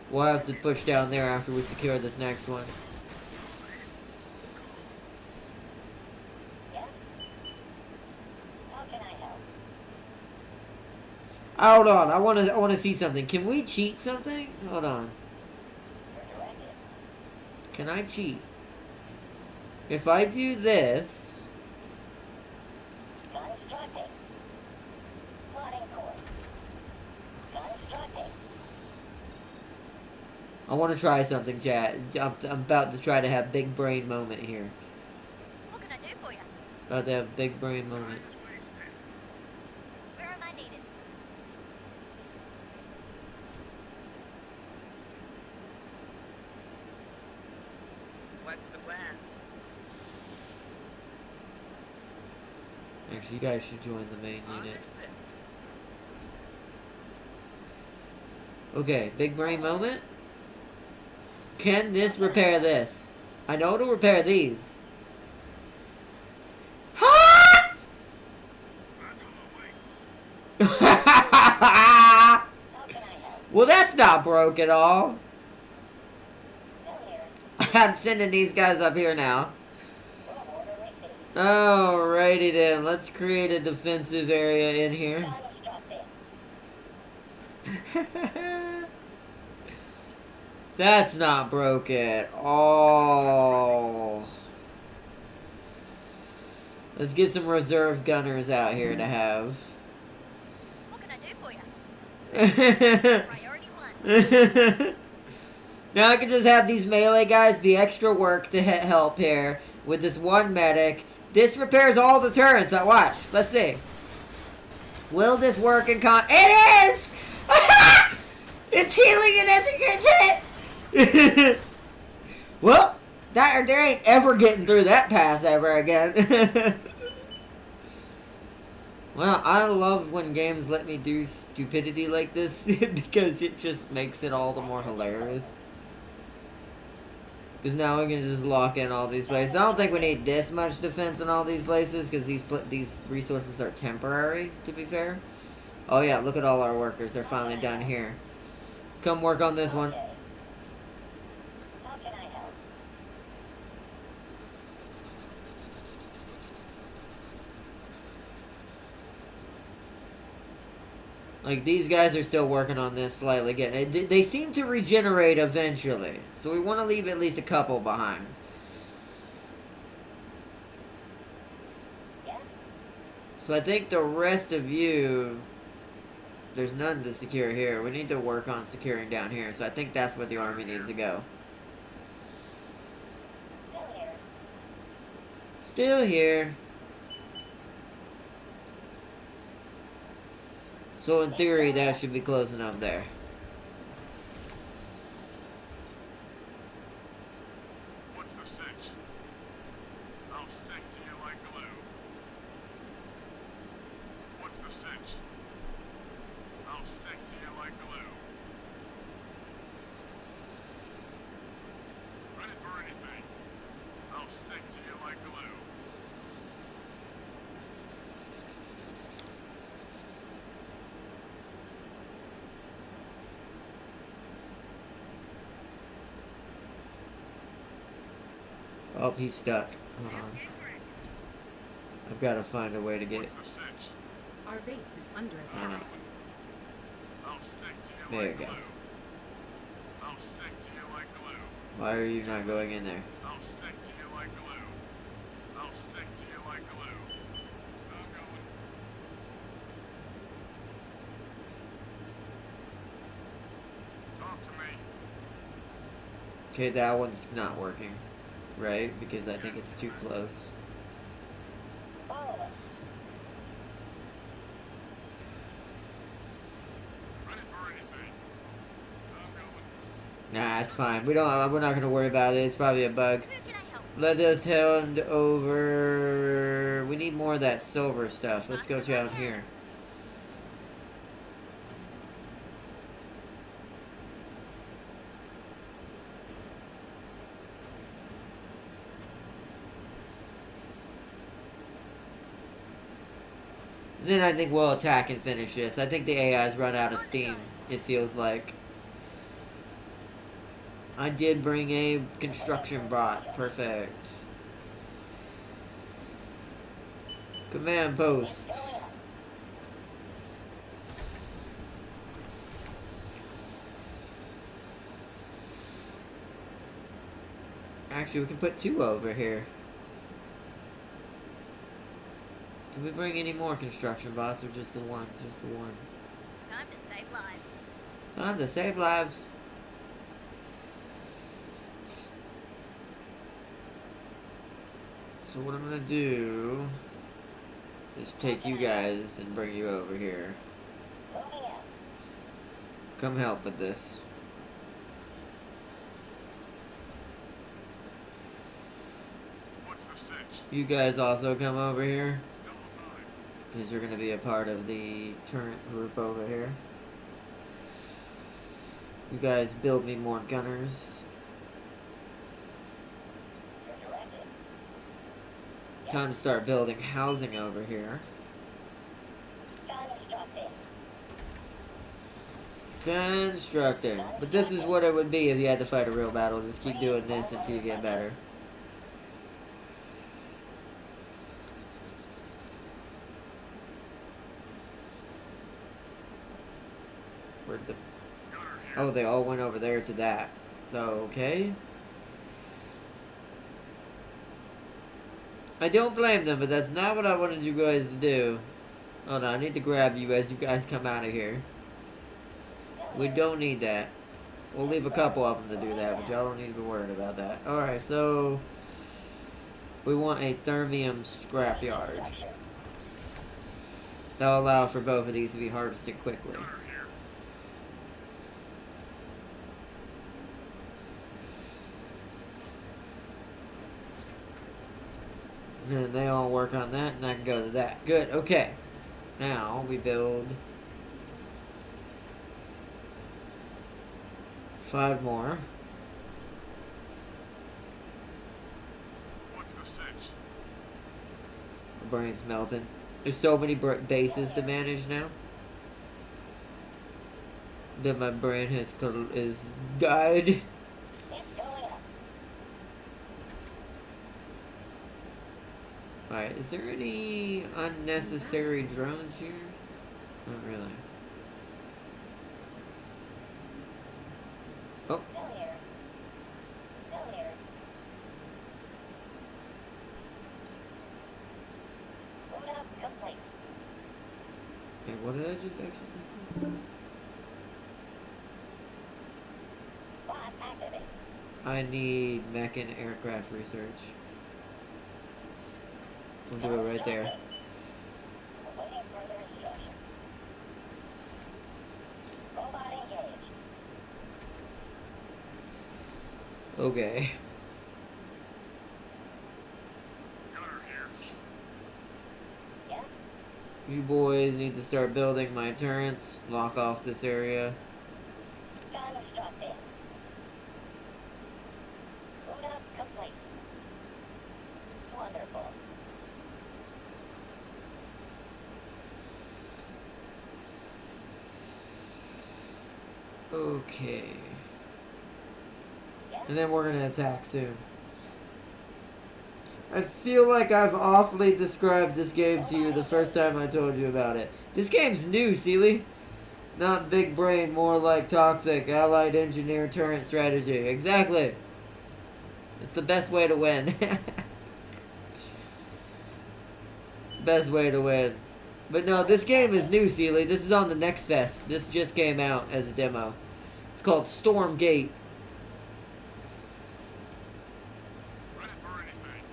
A: We'll have to push down there after we secure this next one.
G: Yes. How can I help?
A: Hold on, I want to see something. Can we cheat something? Hold on.
G: You're directed.
A: Can I cheat? If I do this,
G: Constructing. Plotting course. Constructing.
A: I want to try something, chat. I'm about to try to have big brain moment here.
F: What can I do for you?
A: About to have big brain moment.
F: Where am I needed?
H: What's the plan?
A: Actually, you guys should join the main unit.
H: Understood.
A: Okay, big brain moment. Can this repair this? I know to repair these.
E: Back on the wings.
G: How can I help?
A: Well, that's not broke at all.
G: Still here.
A: I'm sending these guys up here now.
G: Full order received.
A: Alrighty then, let's create a defensive area in here.
G: Constructing.
A: That's not broke at all. Let's get some reserve gunners out here to have.
F: What can I do for you? Priority 1.
A: Now I can just have these melee guys be extra work to help here with this one medic. This repairs all the turrets. Watch. Let's see. Will this work in It is! It's healing it as it gets hit! Well, there ain't ever getting through that pass ever again. Well, I love when games let me do stupidity like this because it just makes it all the more hilarious. Because now we can just lock in all these places. I don't think we need this much defense in all these places because these resources are temporary, to be fair. Oh yeah, look at all our workers. They're finally done here. Come work on this one.
G: Okay. How can I help?
A: Like, these guys are still working on this slightly. They seem to regenerate eventually. So we want to leave at least a couple behind.
G: Yes.
A: So I think the rest of you... There's none to secure here. We need to work on securing down here. So I think that's where the army needs to go.
G: Still here.
A: Still here. So in theory, that should be close enough there.
E: What's the cinch? I'll stick to you like glue. What's the cinch? I'll stick to you like glue. Ready for anything. I'll stick to you like glue.
A: Oh, he's stuck. Hold on. I've got to find a way to
E: What's
A: get...
E: the cinch?
D: Our base is under attack.
A: Uh,
E: I'll stick to you
A: There
E: like
A: you go.
E: glue. I'll stick to you like glue.
A: Why are you not going in there?
E: I'll stick to you like glue. I'll stick to you like glue. I'm going. Talk to me.
A: Okay, that one's not working, right? Because I think it's too close.
G: Follow us.
E: Ready for anything. I'm going.
A: Nah, it's fine. We're not gonna worry about it. It's probably a bug.
F: Who can I help?
A: Let us head over. We need more of that silver stuff. Let's go down here. Then I think we'll attack and finish this. I think the AI's run out of steam, it feels like. I did bring a construction bot. Perfect. Command post. Actually, we can put 2 over here. Did we bring any more construction bots or just the one? Just the one.
F: Time to save lives.
A: Time to save lives. So what I'm gonna do is take you guys and bring you over here.
G: Moving out.
A: Come help with this.
E: What's the sitch?
A: You guys also come over here.
E: Double time.
A: Because you're gonna be a part of the turret group over here. You guys build me more gunners.
G: You're directed.
A: Time to start building housing over here.
G: Constructing.
A: Constructing. But this is what it would be if you had to fight a real battle. Just keep doing this until you get better. Where'd the...
E: Gunner here.
A: Oh, they all went over there to that. Okay. I don't blame them, but that's not what I wanted you guys to do. Oh no, I need to grab you as you guys come out of here. We don't need that. We'll leave a couple of them to do that, but y'all don't need to be worried about that. Alright, so... we want a thermium scrapyard. That'll allow for both of these to be harvested quickly.
E: Gunner here.
A: And they all work on that, and I can go to that. Good, okay. Now, we build... 5 more.
E: What's the sitch?
A: My brain's melting. There's so many bases to manage now that my brain has died.
G: It's going up.
A: Alright, is there any unnecessary drones here? Not really. Oh,
G: Still here. Still here. Load up complete.
A: and what did I just actually do?
G: Bot activate.
A: I need mech and aircraft research. We'll do it right there.
G: Awaiting further instructions. Robot engaged.
A: Okay.
E: Gunner here.
G: Yeah?
A: You boys need to start building my turrets. Block off this area.
G: Constructing. Load up complete. Wonderful.
A: Okay.
G: Yeah?
A: And then we're gonna attack soon. I feel like I've awfully described this game to you the first time I told you about it. This game's new, Seely. Not big brain, more like toxic. Allied engineer turret strategy. Exactly. It's the best way to win. Best way to win. But no, this game is new, Sealy. This is on the Next Fest. This just came out as a demo. It's called Stormgate.
E: Ready for anything.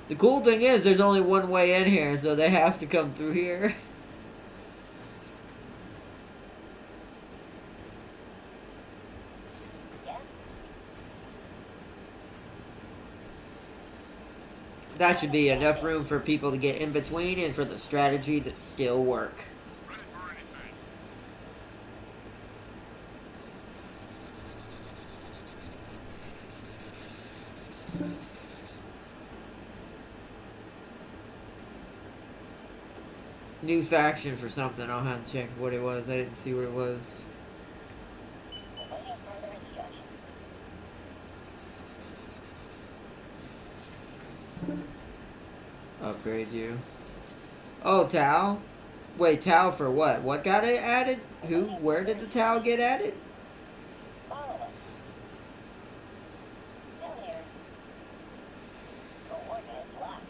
A: The cool thing is, there's only one way in here, so they have to come through here.
G: Yeah?
A: That should be enough room for people to get in between and for the strategy to still work.
E: Ready for anything.
A: New faction for something. I'll have to check what it was. I didn't see what it was.
G: Awaiting further instructions.
A: Upgrade you. Oh, Tau? Wait, Tau for what? What got it added? Who? Where did the Tau get added?
G: Follow us. Still here. Coordinates locked.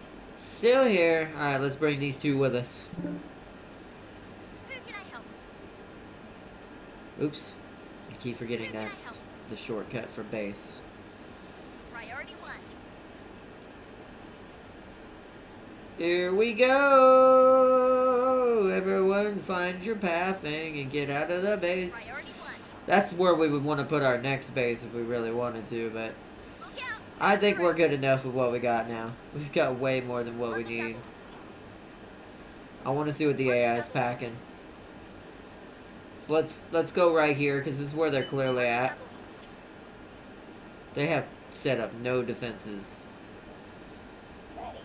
A: Still here. Alright, let's bring these two with us.
F: Who can I help?
A: Oops. I keep forgetting that's the shortcut for base.
F: Priority 1.
A: Here we go! Everyone find your pathing and get out of the base.
F: Priority 1.
A: That's where we would want to put our next base if we really wanted to, but
F: Look out.
A: I think we're good enough with what we got now. We've got way more than what we need. I want to see what the AI is packing. So let's go right here, because this is where they're clearly at. They have set up no defenses.
G: Ready.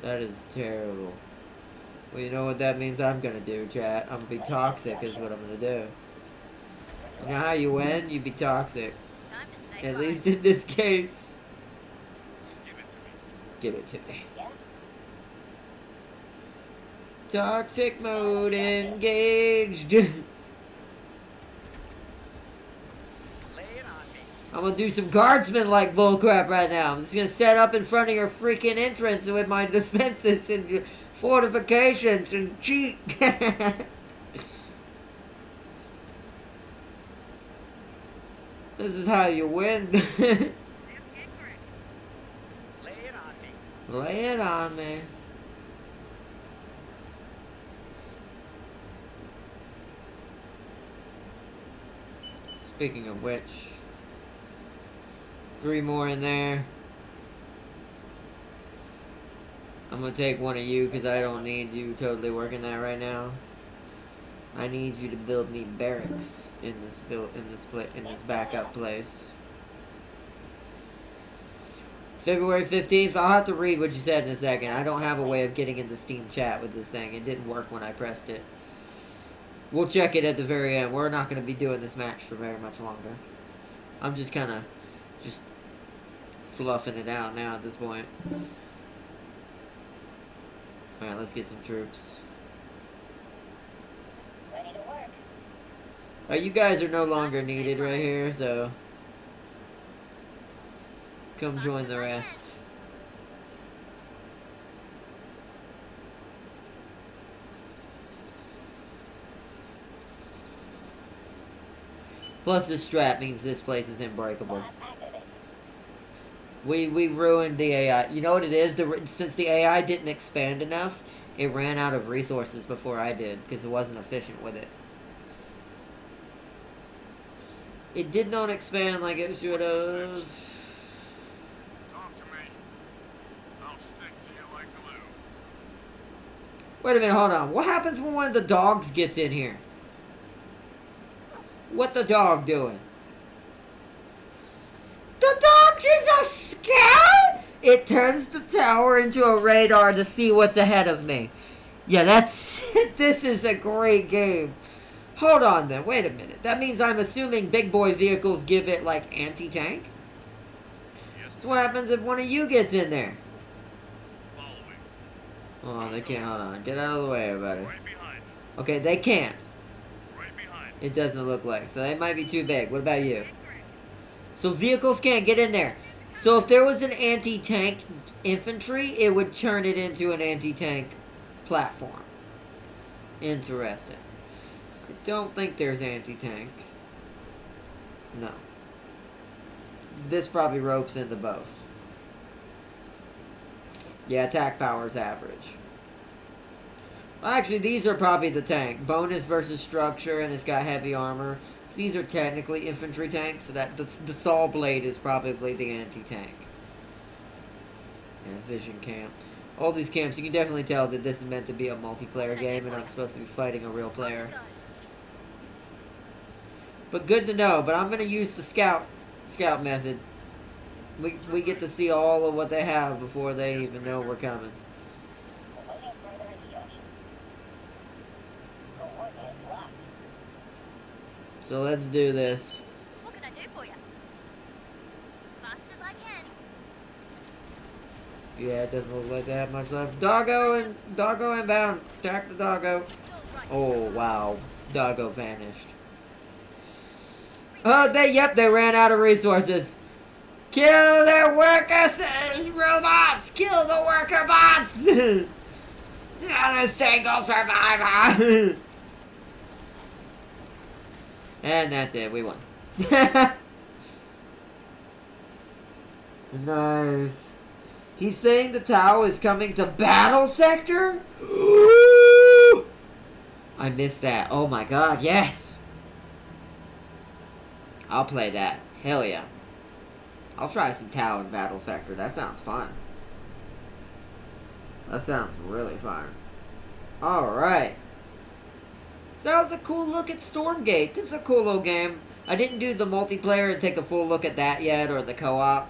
A: That is terrible. Well, you know what that means I'm gonna do, chat? I'm gonna be toxic is what I'm gonna do. You know how you win? You be toxic.
F: Time to say
A: At
F: bye.
A: least in this case.
E: Give it to me.
A: Give it to me.
G: Yeah?
A: Toxic mode engaged.
H: Lay it on me.
A: I'm gonna do some guardsman like bullcrap right now. I'm just gonna set up in front of your freaking entrance with my defenses and your fortifications and cheat. This is how you win.
H: Lay it on me.
A: Lay it on me. Speaking of which, 3 more in there. I'm gonna take one of you because I don't need you totally working that right now. I need you to build me barracks in this backup place. February 15th. I'll have to read what you said in a second. I don't have a way of getting into Steam chat with this thing. It didn't work when I pressed it. We'll check it at the very end. We're not going to be doing this match for very much longer. I'm just kind of just fluffing it out now at this point. Alright, let's get some troops.
G: Ready to work.
A: You guys are no longer needed right here, so come join the rest. Plus, this strat means this place is unbreakable.
G: Bot activated.
A: We ruined the AI. You know what it is? Since the AI didn't expand enough, it ran out of resources before I did, because it wasn't efficient with it. It did not expand like it should have.
E: Talk to me. I'll stick to you like glue.
A: Wait a minute, hold on. What happens when one of the dogs gets in here? What the dog doing? The dog is a scout? It turns the tower into a radar to see what's ahead of me. Yeah, that's... This is a great game. Hold on then, wait a minute. That means I'm assuming big boy vehicles give it, like, anti-tank?
E: Yes,
A: So what happens if one of you gets in there?
E: Follow me.
A: Hold on, they can't. Hold on. Get out of the way, everybody.
E: Right behind.
A: Okay, they can't.
E: Right behind.
A: It doesn't look like. So they might be too big. What about you? So vehicles can't get in there. So if there was an anti-tank infantry, it would turn it into an anti-tank platform. Interesting. I don't think there's anti-tank. No. This probably ropes into both. Yeah, attack power is average. Well, actually, these are probably the tank. Bonus versus structure, and it's got heavy armor. So these are technically infantry tanks, so that the saw blade is probably the anti-tank. And vision camp. All these camps, you can definitely tell that this is meant to be a multiplayer game, and I'm supposed to be fighting a real player. But good to know. But I'm gonna use the scout method. We get to see all of what they have before they even know we're coming.
G: Awaiting further instructions. Coordinates locked.
A: So let's do this.
F: What can I do for you? Fast as I can.
A: Yeah, it doesn't look like they have much left. Doggo inbound. Attack the doggo.
F: You're right.
A: Oh wow, doggo vanished. Oh, they ran out of resources. Kill their workers, robots! Kill the worker bots! Not a single survivor! And that's it, we won. Nice. He's saying the Tau is coming to battle sector? Ooh! I missed that. Oh my god, yes! I'll play that. Hell yeah. I'll try some Tau in battle sector. That sounds fun. That sounds really fun. Alright. So that was a cool look at Stormgate. This is a cool little game. I didn't do the multiplayer and take a full look at that yet, or the co-op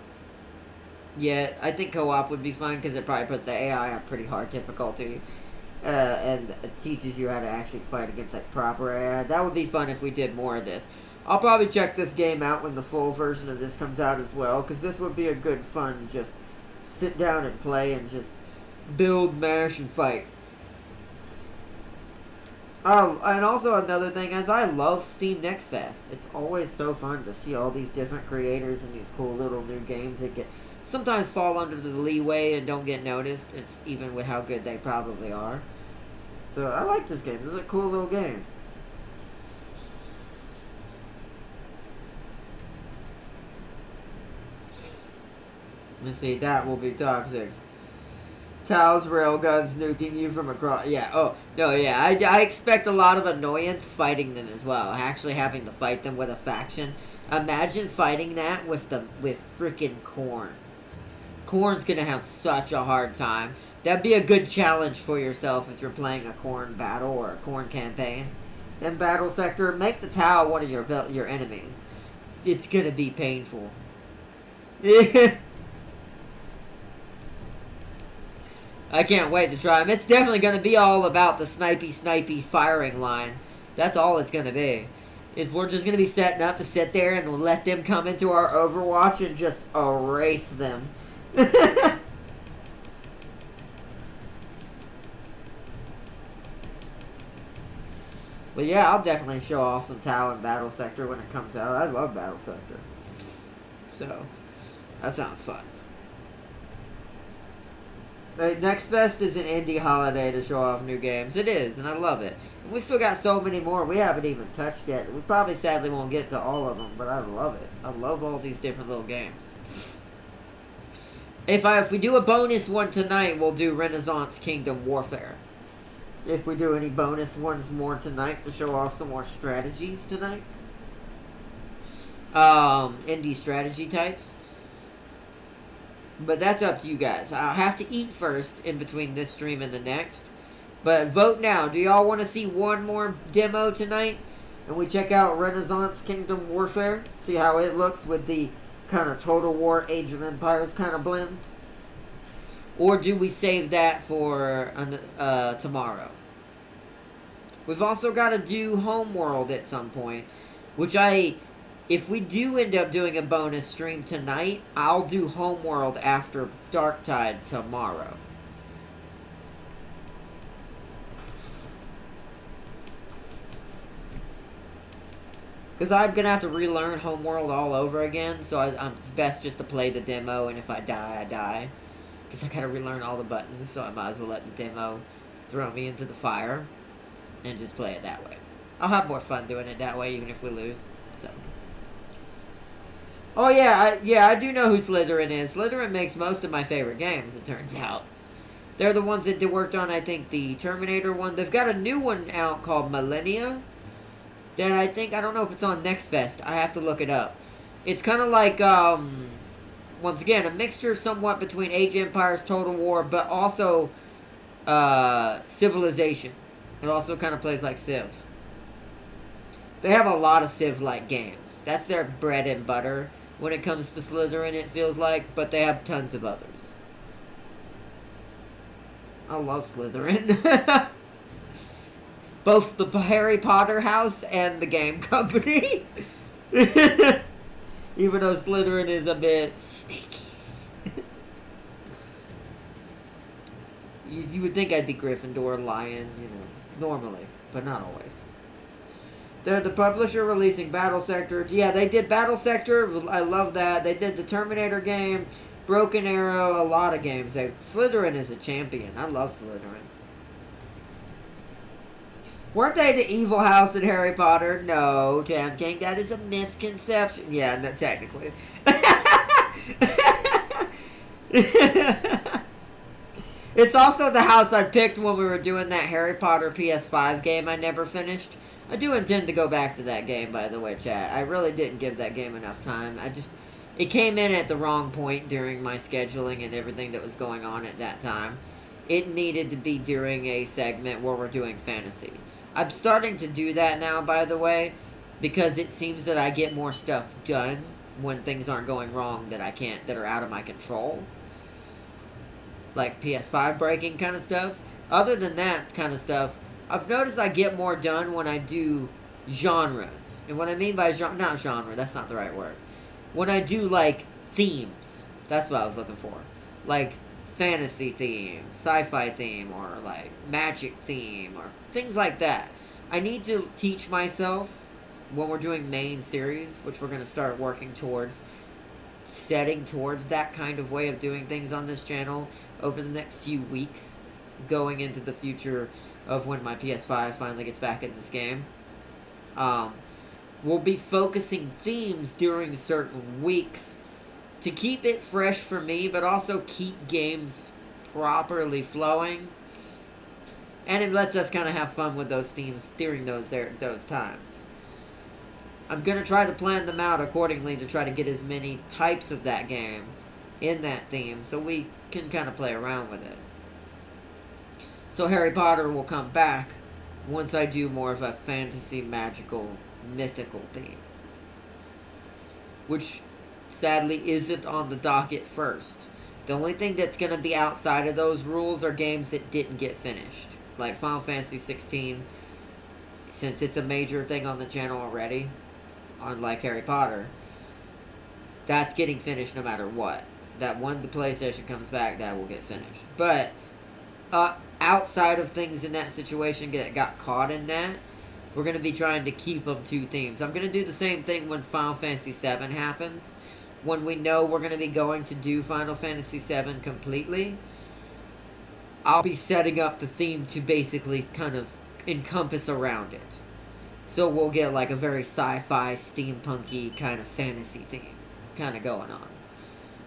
A: yet. I think co-op would be fun because it probably puts the AI on pretty hard difficulty. And it teaches you how to actually fight against like proper AI. That would be fun if we did more of this. I'll probably check this game out when the full version of this comes out as well, because this would be a good fun, just sit down and play and just build, mash, and fight. Oh, and also another thing is I love Steam Next Fest. It's always so fun to see all these different creators and these cool little new games that get sometimes fall under the leeway and don't get noticed. It's even with how good they probably are. So I like this game. This is a cool little game. Let's see, that will be toxic. Tau's railguns nuking you from across. Yeah, oh, no, yeah. I expect a lot of annoyance fighting them as well. Actually having to fight them with a faction. Imagine fighting that with freaking Korn. Korn's gonna have such a hard time. That'd be a good challenge for yourself if you're playing a Korn battle or a Korn campaign. Then battle sector, make the Tau one of your enemies. It's gonna be painful. Yeah. I can't wait to try them. It's definitely going to be all about the snipey firing line. That's all it's going to be. We're just going to be setting up to sit there and let them come into our Overwatch and just erase them. But yeah, I'll definitely show off some Tau in Battle Sector when it comes out. I love Battle Sector. So, that sounds fun. Next Fest is an indie holiday to show off new games. It is, and I love it. And we still got so many more we haven't even touched yet. We probably sadly won't get to all of them, but I love it. I love all these different little games. If we do a bonus one tonight, we'll do Renaissance Kingdom Warfare. If we do any bonus ones more tonight to show off some more strategies tonight. Indie strategy types. But that's up to you guys. I'll have to eat first in between this stream and the next. But vote now. Do y'all want to see one more demo tonight? And we check out Renaissance Kingdom Warfare? See how it looks with the kind of Total War Age of Empires kind of blend? Or do we save that for tomorrow? We've also got to do Homeworld at some point. Which I if we do end up doing a bonus stream tonight, I'll do Homeworld after Darktide tomorrow. Because I'm going to have to relearn Homeworld all over again, so it's best just to play the demo, and if I die, I die. Because I got to relearn all the buttons, so I might as well let the demo throw me into the fire and just play it that way. I'll have more fun doing it that way, even if we lose. So. Oh yeah, I do know who Slytherin is. Slytherin makes most of my favorite games, it turns out. They're the ones that they worked on, I think, the Terminator one. They've got a new one out called Millennia. That I don't know if it's on Next Fest. I have to look it up. It's kind of like, once again, a mixture somewhat between Age of Empires, Total War, but also Civilization. It also kind of plays like Civ. They have a lot of Civ-like games. That's their bread and butter when it comes to Slytherin, it feels like, but they have tons of others. I love Slytherin. Both the Harry Potter house and the game company. Even though Slytherin is a bit sneaky. you would think I'd be Gryffindor, Lion, normally, but not always. They're the publisher releasing Battle Sector. Yeah, they did Battle Sector. I love that. They did the Terminator game, Broken Arrow, a lot of games. Slytherin is a champion. I love Slytherin. Weren't they the evil house in Harry Potter? No, Tam King, that is a misconception. Yeah, no, technically. It's also the house I picked when we were doing that Harry Potter PS5 game I never finished. I do intend to go back to that game, by the way, chat. I really didn't give that game enough time. It came in at the wrong point during my scheduling and everything that was going on at that time. It needed to be during a segment where we're doing fantasy. I'm starting to do that now, by the way, because it seems that I get more stuff done when things aren't going wrong that are out of my control. Like PS5 breaking kind of stuff. Other than that kind of stuff, I've noticed I get more done when I do genres. And what I mean by not genre, that's not the right word. When I do, like, themes. That's what I was looking for. Like, fantasy theme, sci-fi theme, or, like, magic theme, or things like that. I need to teach myself, when we're doing main series, which we're going to start working towards, setting towards that kind of way of doing things on this channel over the next few weeks, going into the future of when my PS5 finally gets back in this game. We'll be focusing themes during certain weeks to keep it fresh for me, but also keep games properly flowing. And it lets us kind of have fun with those themes during those times. I'm going to try to plan them out accordingly to try to get as many types of that game in that theme so we can kind of play around with it. So Harry Potter will come back once I do more of a fantasy, magical, mythical theme. Which, sadly, isn't on the docket first. The only thing that's going to be outside of those rules are games that didn't get finished. Like Final Fantasy 16, since it's a major thing on the channel already, unlike Harry Potter, that's getting finished no matter what. That when the PlayStation comes back, that will get finished. But, outside of things in that situation that got caught in that, we're going to be trying to keep them to themes. I'm going to do the same thing when Final Fantasy 7 happens. When we know we're going to be going to do Final Fantasy 7 completely, I'll be setting up the theme to basically kind of encompass around it. So we'll get like a very sci-fi, steampunky kind of fantasy theme kind of going on.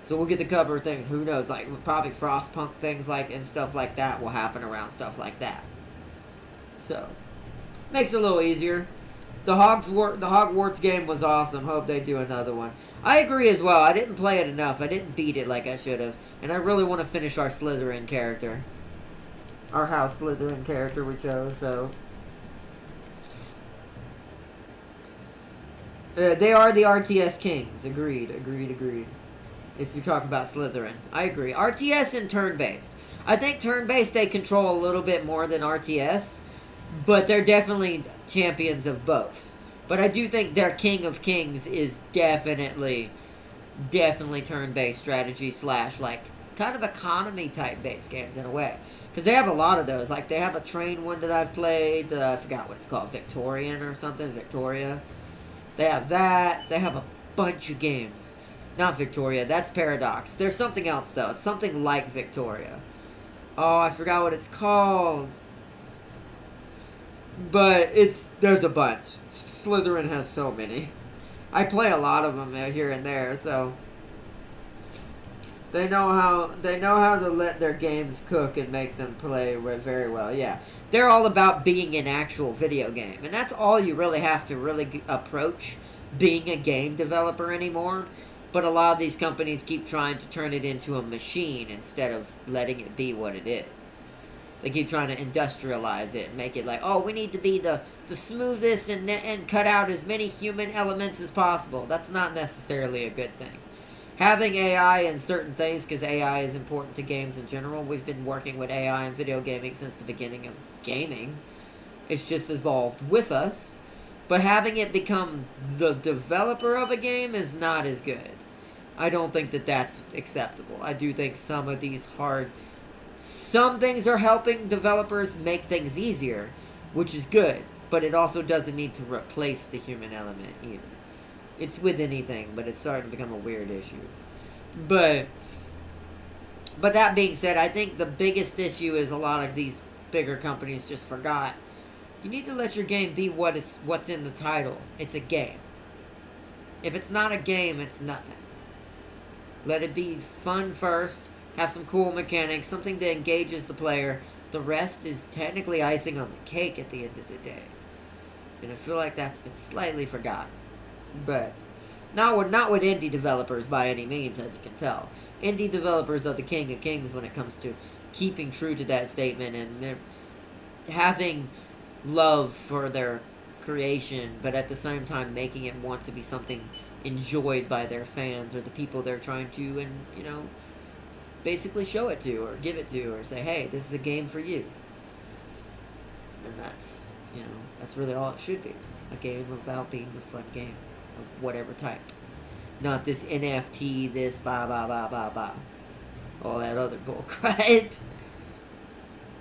A: So we'll get to cover things, who knows, like probably Frostpunk things like and stuff like that will happen around stuff like that. So, makes it a little easier. The Hogwarts game was awesome. Hope they do another one. I agree as well. I didn't play it enough. I didn't beat it like I should have. And I really want to finish our Slytherin character. Our House Slytherin character we chose, so. They are the RTS kings. Agreed. If you're talking about Slytherin. I agree. RTS and turn-based. I think turn-based they control a little bit more than RTS. But they're definitely champions of both. But I do think their King of Kings is definitely turn-based strategy slash, like, kind of economy type based games in a way. Because they have a lot of those. Like, they have a train one that I've played. I forgot what it's called. Victorian or something. Victoria. They have that. They have a bunch of games. Not Victoria. That's Paradox. There's something else, though. It's something like Victoria. Oh, I forgot what it's called. But there's a bunch. Slytherin has so many. I play a lot of them here and there, so they know how to let their games cook and make them play very well. Yeah, they're all about being an actual video game, and that's all you really have to really approach being a game developer anymore. But a lot of these companies keep trying to turn it into a machine instead of letting it be what it is. They keep trying to industrialize it and make it like, oh, we need to be the smoothest and cut out as many human elements as possible. That's not necessarily a good thing. Having AI in certain things, because AI is important to games in general. We've been working with AI in video gaming since the beginning of gaming. It's just evolved with us. But having it become the developer of a game is not as good. I don't think that that's acceptable. I do think some of these some things are helping developers make things easier, which is good, but it also doesn't need to replace the human element either. It's with anything, but it's starting to become a weird issue. But that being said, I think the biggest issue is a lot of these bigger companies just forgot. You need to let your game be what's in the title. It's a game. If it's not a game, it's nothing. Let it be fun first. Have some cool mechanics, something that engages the player. The rest is technically icing on the cake at the end of the day. And I feel like that's been slightly forgotten. But not with indie developers by any means, as you can tell. Indie developers are the king of kings when it comes to keeping true to that statement and having love for their creation, but at the same time making it want to be something enjoyed by their fans or the people they're trying to, and basically show it to or give it to or say, hey, this is a game for you. And that's really all it should be. A game about being a fun game of whatever type. Not this NFT, this blah. All that other bull, right?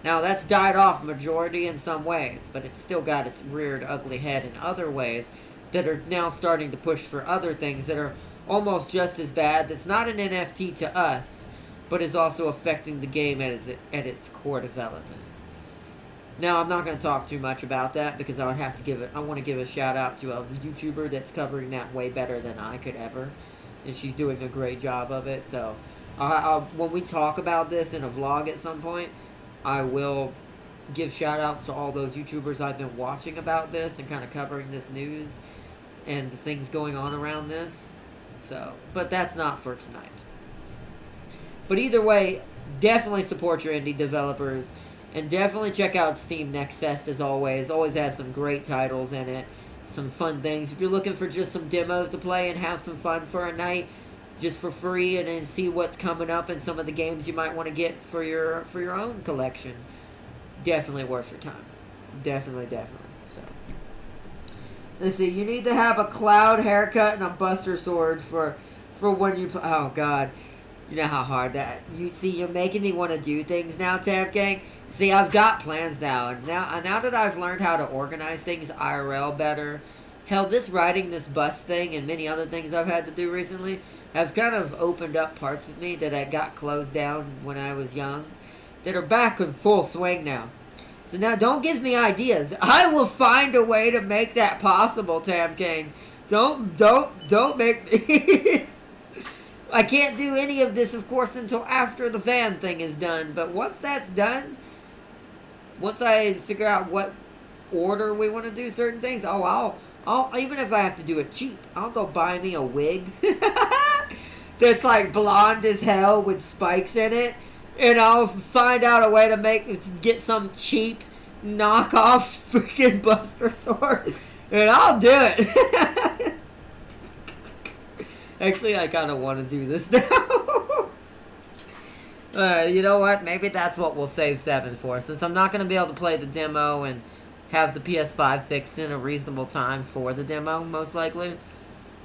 A: Now, that's died off majority in some ways, but it's still got its reared ugly head in other ways that are now starting to push for other things that are almost just as bad. That's not an NFT to us, but is also affecting the game at its core development. Now, I'm not going to talk too much about that because I want to give a shout out to a YouTuber that's covering that way better than I could ever, and she's doing a great job of it. So, when we talk about this in a vlog at some point, I will give shout outs to all those YouTubers I've been watching about this and kind of covering this news and the things going on around this. So, but that's not for tonight. But either way, definitely support your indie developers. And definitely check out Steam Next Fest as always. Always has some great titles in it. Some fun things. If you're looking for just some demos to play and have some fun for a night, just for free, and then see what's coming up and some of the games you might want to get for your own collection, definitely worth your time. Definitely. So, let's see. You need to have a cloud haircut and a buster sword for when you play. Oh God, you know how hard that. You're making me want to do things now, Tab Gang. See, I've got plans now, and now that I've learned how to organize things IRL better, hell, writing this bus thing and many other things I've had to do recently have kind of opened up parts of me that I got closed down when I was young, that are back in full swing now. So now, don't give me ideas. I will find a way to make that possible, Tam Kane. Don't make me... I can't do any of this, of course, until after the fan thing is done, but once that's done... Once I figure out what order we want to do certain things, I'll even if I have to do it cheap, I'll go buy me a wig that's like blonde as hell with spikes in it, and I'll find out a way to get some cheap knockoff freaking Buster Sword, and I'll do it. Actually, I kind of want to do this now. You know what? Maybe that's what we'll save 7 for. Since I'm not going to be able to play the demo and have the PS5 fixed in a reasonable time for the demo, most likely.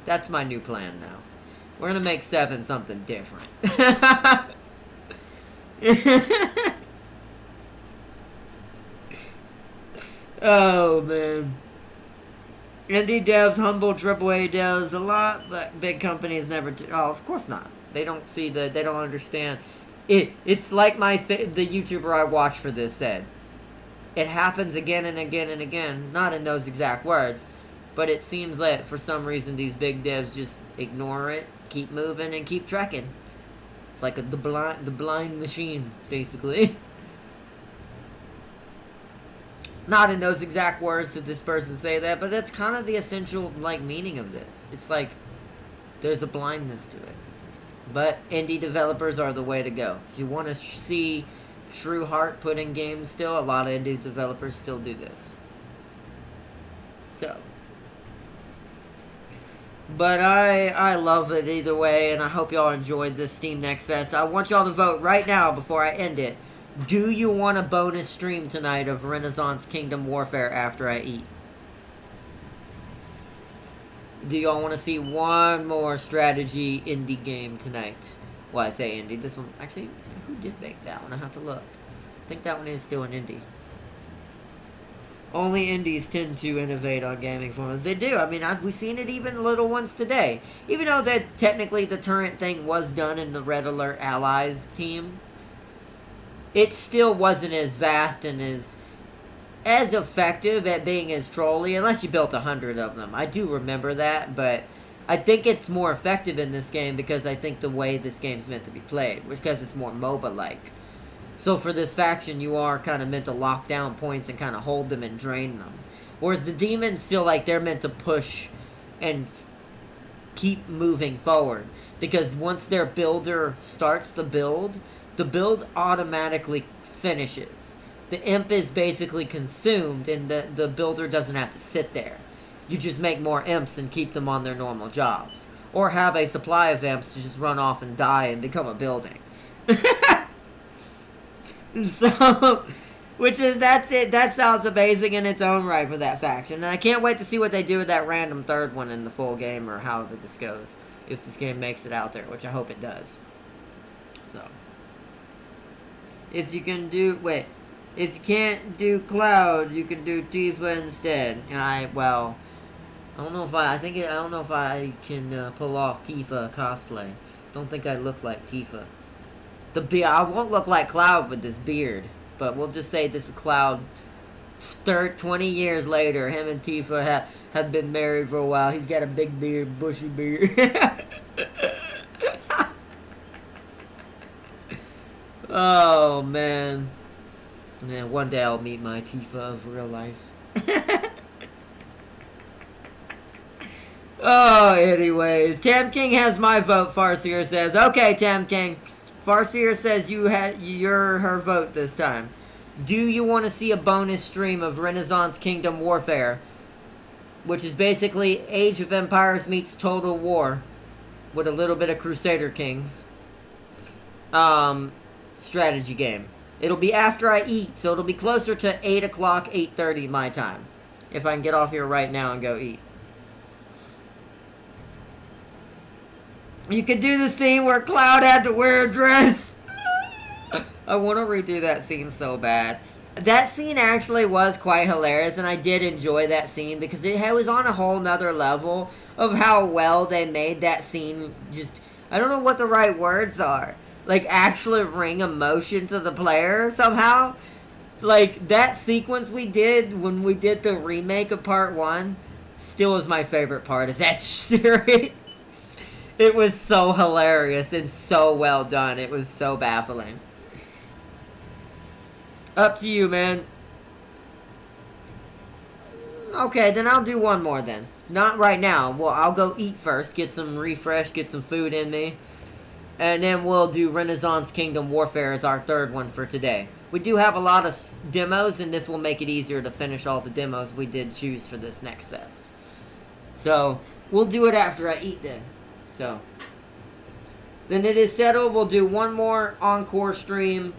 A: That's my new plan now. We're gonna make 7 something different. Oh, man. Indie devs humble AAA devs a lot, but big companies never do. Oh, of course not. They don't see they don't understand. It's like the YouTuber I watched for this said. It happens again and again and again. Not in those exact words, but it seems that for some reason these big devs just ignore it, keep moving, and keep trekking. It's like the blind machine, basically. Not in those exact words did this person say that, but that's kind of the essential, like, meaning of this. It's like, there's a blindness to it. But indie developers are the way to go. If you want to see true heart put in games still, a lot of indie developers still do this. So. But I love it either way, and I hope y'all enjoyed this Steam Next Fest. I want y'all to vote right now before I end it. Do you want a bonus stream tonight of Renaissance Kingdom Warfare after I eat? Do y'all want to see one more strategy indie game tonight? Well, I say indie. This one, actually, who did make that one? I have to look. I think that one is still an indie. Only indies tend to innovate on gaming formats. They do. I mean, we've seen it even little ones today. Even though that technically the Turret thing was done in the Red Alert Allies team, it still wasn't as vast and as effective at being as trolly, unless you built 100 of them. I do remember that, but I think it's more effective in this game because I think the way this game's meant to be played, because it's more MOBA-like. So for this faction, you are kind of meant to lock down points and kind of hold them and drain them. Whereas the demons feel like they're meant to push and keep moving forward. Because once their builder starts the build automatically finishes. The imp is basically consumed, and the builder doesn't have to sit there. You just make more imps and keep them on their normal jobs. Or have a supply of imps to just run off and die and become a building. So, that's it. That sounds amazing in its own right for that faction. And I can't wait to see what they do with that random third one in the full game, or however this goes. If this game makes it out there, which I hope it does. So. If you can do, if you can't do Cloud, you can do Tifa instead. I don't know if I don't know if I can pull off Tifa cosplay. Don't think I look like Tifa. I won't look like Cloud with this beard, but we'll just say this is Cloud. 20 years later, him and Tifa have been married for a while. He's got a big beard, bushy beard. Oh, man. Yeah, one day I'll meet my Tifa of real life. Oh, anyways. Tam King has my vote, Farseer says. Okay, Tam King. Farseer says you're her vote this time. Do you want to see a bonus stream of Renaissance Kingdom Warfare? Which is basically Age of Empires meets Total War. With a little bit of Crusader Kings. Strategy game. It'll be after I eat, so it'll be closer to 8 o'clock, 8:30 my time. If I can get off here right now and go eat. You could do the scene where Cloud had to wear a dress. I want to redo that scene so bad. That scene actually was quite hilarious, and I did enjoy that scene because it was on a whole nother level of how well they made that scene. Just, I don't know what the right words are. Like, actually bring emotion to the player somehow. Like, that sequence we did when we did the remake of Part 1 still is my favorite part of that series. It was so hilarious and so well done. It was so baffling. Up to you, man. Okay, then I'll do one more then. Not right now. Well, I'll go eat first. Get some refresh. Get some food in me. And then we'll do Renaissance Kingdom Warfare as our third one for today. We do have a lot of demos, and this will make it easier to finish all the demos we did choose for this next fest. So, we'll do it after I eat then. So, then it is settled. We'll do one more encore stream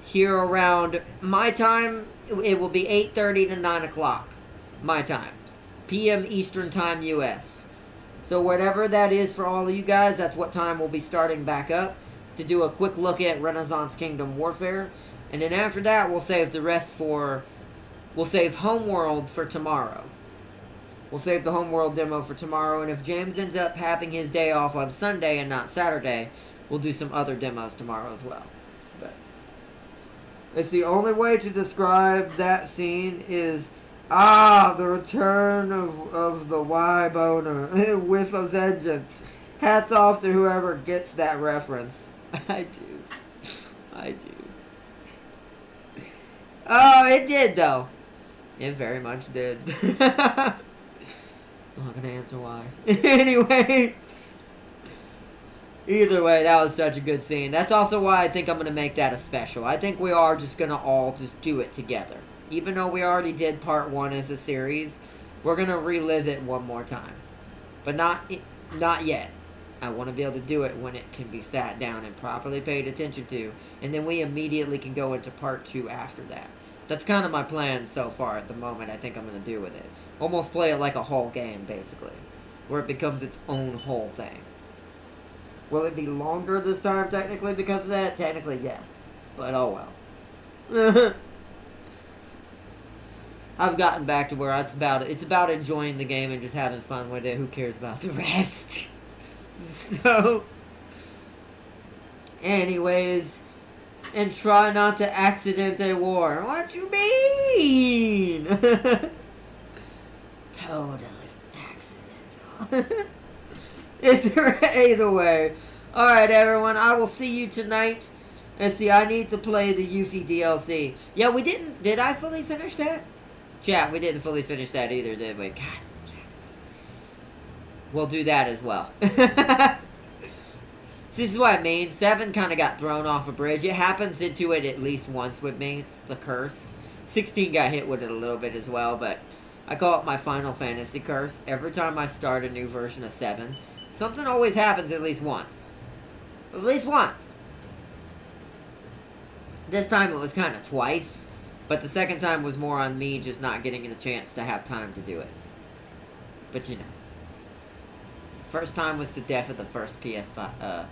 A: here around my time it will be 8:30 to 9 o'clock, my time. PM Eastern Time, US. So whatever that is for all of you guys, that's what time we'll be starting back up to do a quick look at Renaissance Kingdom Warfare. And then after that, we'll save the rest for... We'll save Homeworld for tomorrow. We'll save the Homeworld demo for tomorrow. And if James ends up having his day off on Sunday and not Saturday, we'll do some other demos tomorrow as well. But it's the only way to describe that scene is... the return of the Y-boner with a vengeance. Hats off to whoever gets that reference. I do. Oh, it did, though. It very much did. I'm not gonna answer why. Anyways. Either way, that was such a good scene. That's also why I think I'm gonna make that a special. I think we are just gonna all just do it together. Even though we already did part 1 as a series, we're gonna relive it one more time. But not yet. I want to be able to do it when it can be sat down and properly paid attention to, and then we immediately can go into part 2 after that. That's kind of my plan so far at the moment. I think I'm going to do with it. Almost play it like a whole game, basically, where it becomes its own whole thing. Will it be longer this time, technically, because of that? Technically, yes. But oh well. I've gotten back to where it's about enjoying the game and just having fun with it. Who cares about the rest? So, anyways, and try not to accident a war. What you mean? Totally accidental. Either way. Alright, everyone. I will see you tonight. And see, I need to play the Yuffie DLC. Yeah, we didn't... Did I fully finish that? Chat, we didn't fully finish that either, did we? God. We'll do that as well. This is what I mean. 7 kind of got thrown off a bridge. It happens into it at least once with me. It's the curse. 16 got hit with it a little bit as well, but I call it my Final Fantasy curse. Every time I start a new version of 7, something always happens at least once. At least once. This time it was kind of twice, but the second time was more on me just not getting a chance to have time to do it. But you know. First time was the death of the first PS5,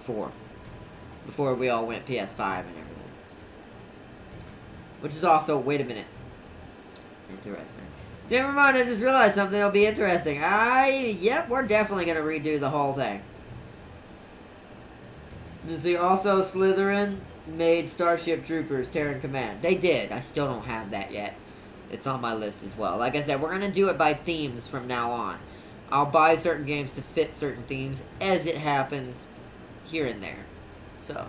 A: 4. Before we all went PS5 and everything. Which is also, wait a minute. Interesting. Never mind, I just realized something that'll be interesting. Yep, we're definitely gonna redo the whole thing. You see, also Slytherin made Starship Troopers Terran Command. They did. I still don't have that yet. It's on my list as well. Like I said, we're gonna do it by themes from now on. I'll buy certain games to fit certain themes as it happens here and there. So,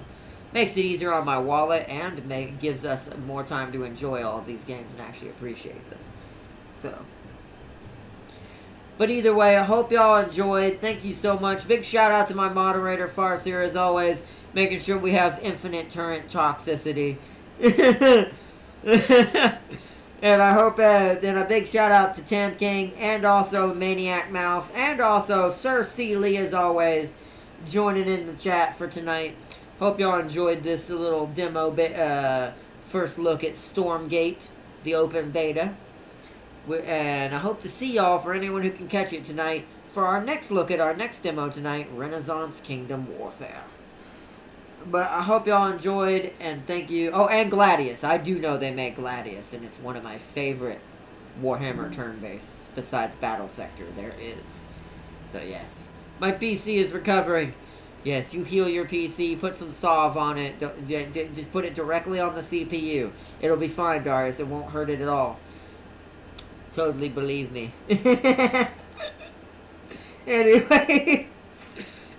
A: makes it easier on my wallet and gives us more time to enjoy all these games and actually appreciate them. So, but either way, I hope y'all enjoyed. Thank you so much. Big shout out to my moderator, Farseer, as always, making sure we have infinite turret toxicity. And I hope, then a big shout out to Tam King, and also Maniac Mouth, and also Sir Seeley, as always, joining in the chat for tonight. Hope y'all enjoyed this little demo, first look at Stormgate, the open beta. And I hope to see y'all, for anyone who can catch it tonight, for our next look at our next demo tonight, Renaissance Kingdom Warfare. But I hope y'all enjoyed, and thank you. Oh, and Gladius. I do know they make Gladius, and it's one of my favorite Warhammer turn-based, besides Battle Sector. There is. So, yes. My PC is recovering. Yes, you heal your PC, put some salve on it. Just put it directly on the CPU. It'll be fine, Darius. It won't hurt it at all. Totally believe me. Anyway,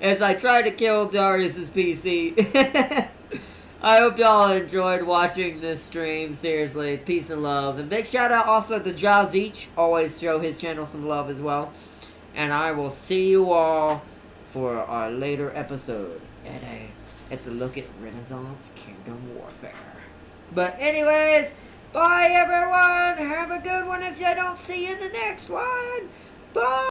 A: as I try to kill Darius's PC. I hope y'all enjoyed watching this stream. Seriously, peace and love. And big shout out also to Jazeech. Always show his channel some love as well. And I will see you all for our later episode at the look at Renaissance Kingdom Warfare. But anyways, bye everyone. Have a good one if I don't see you in the next one. Bye.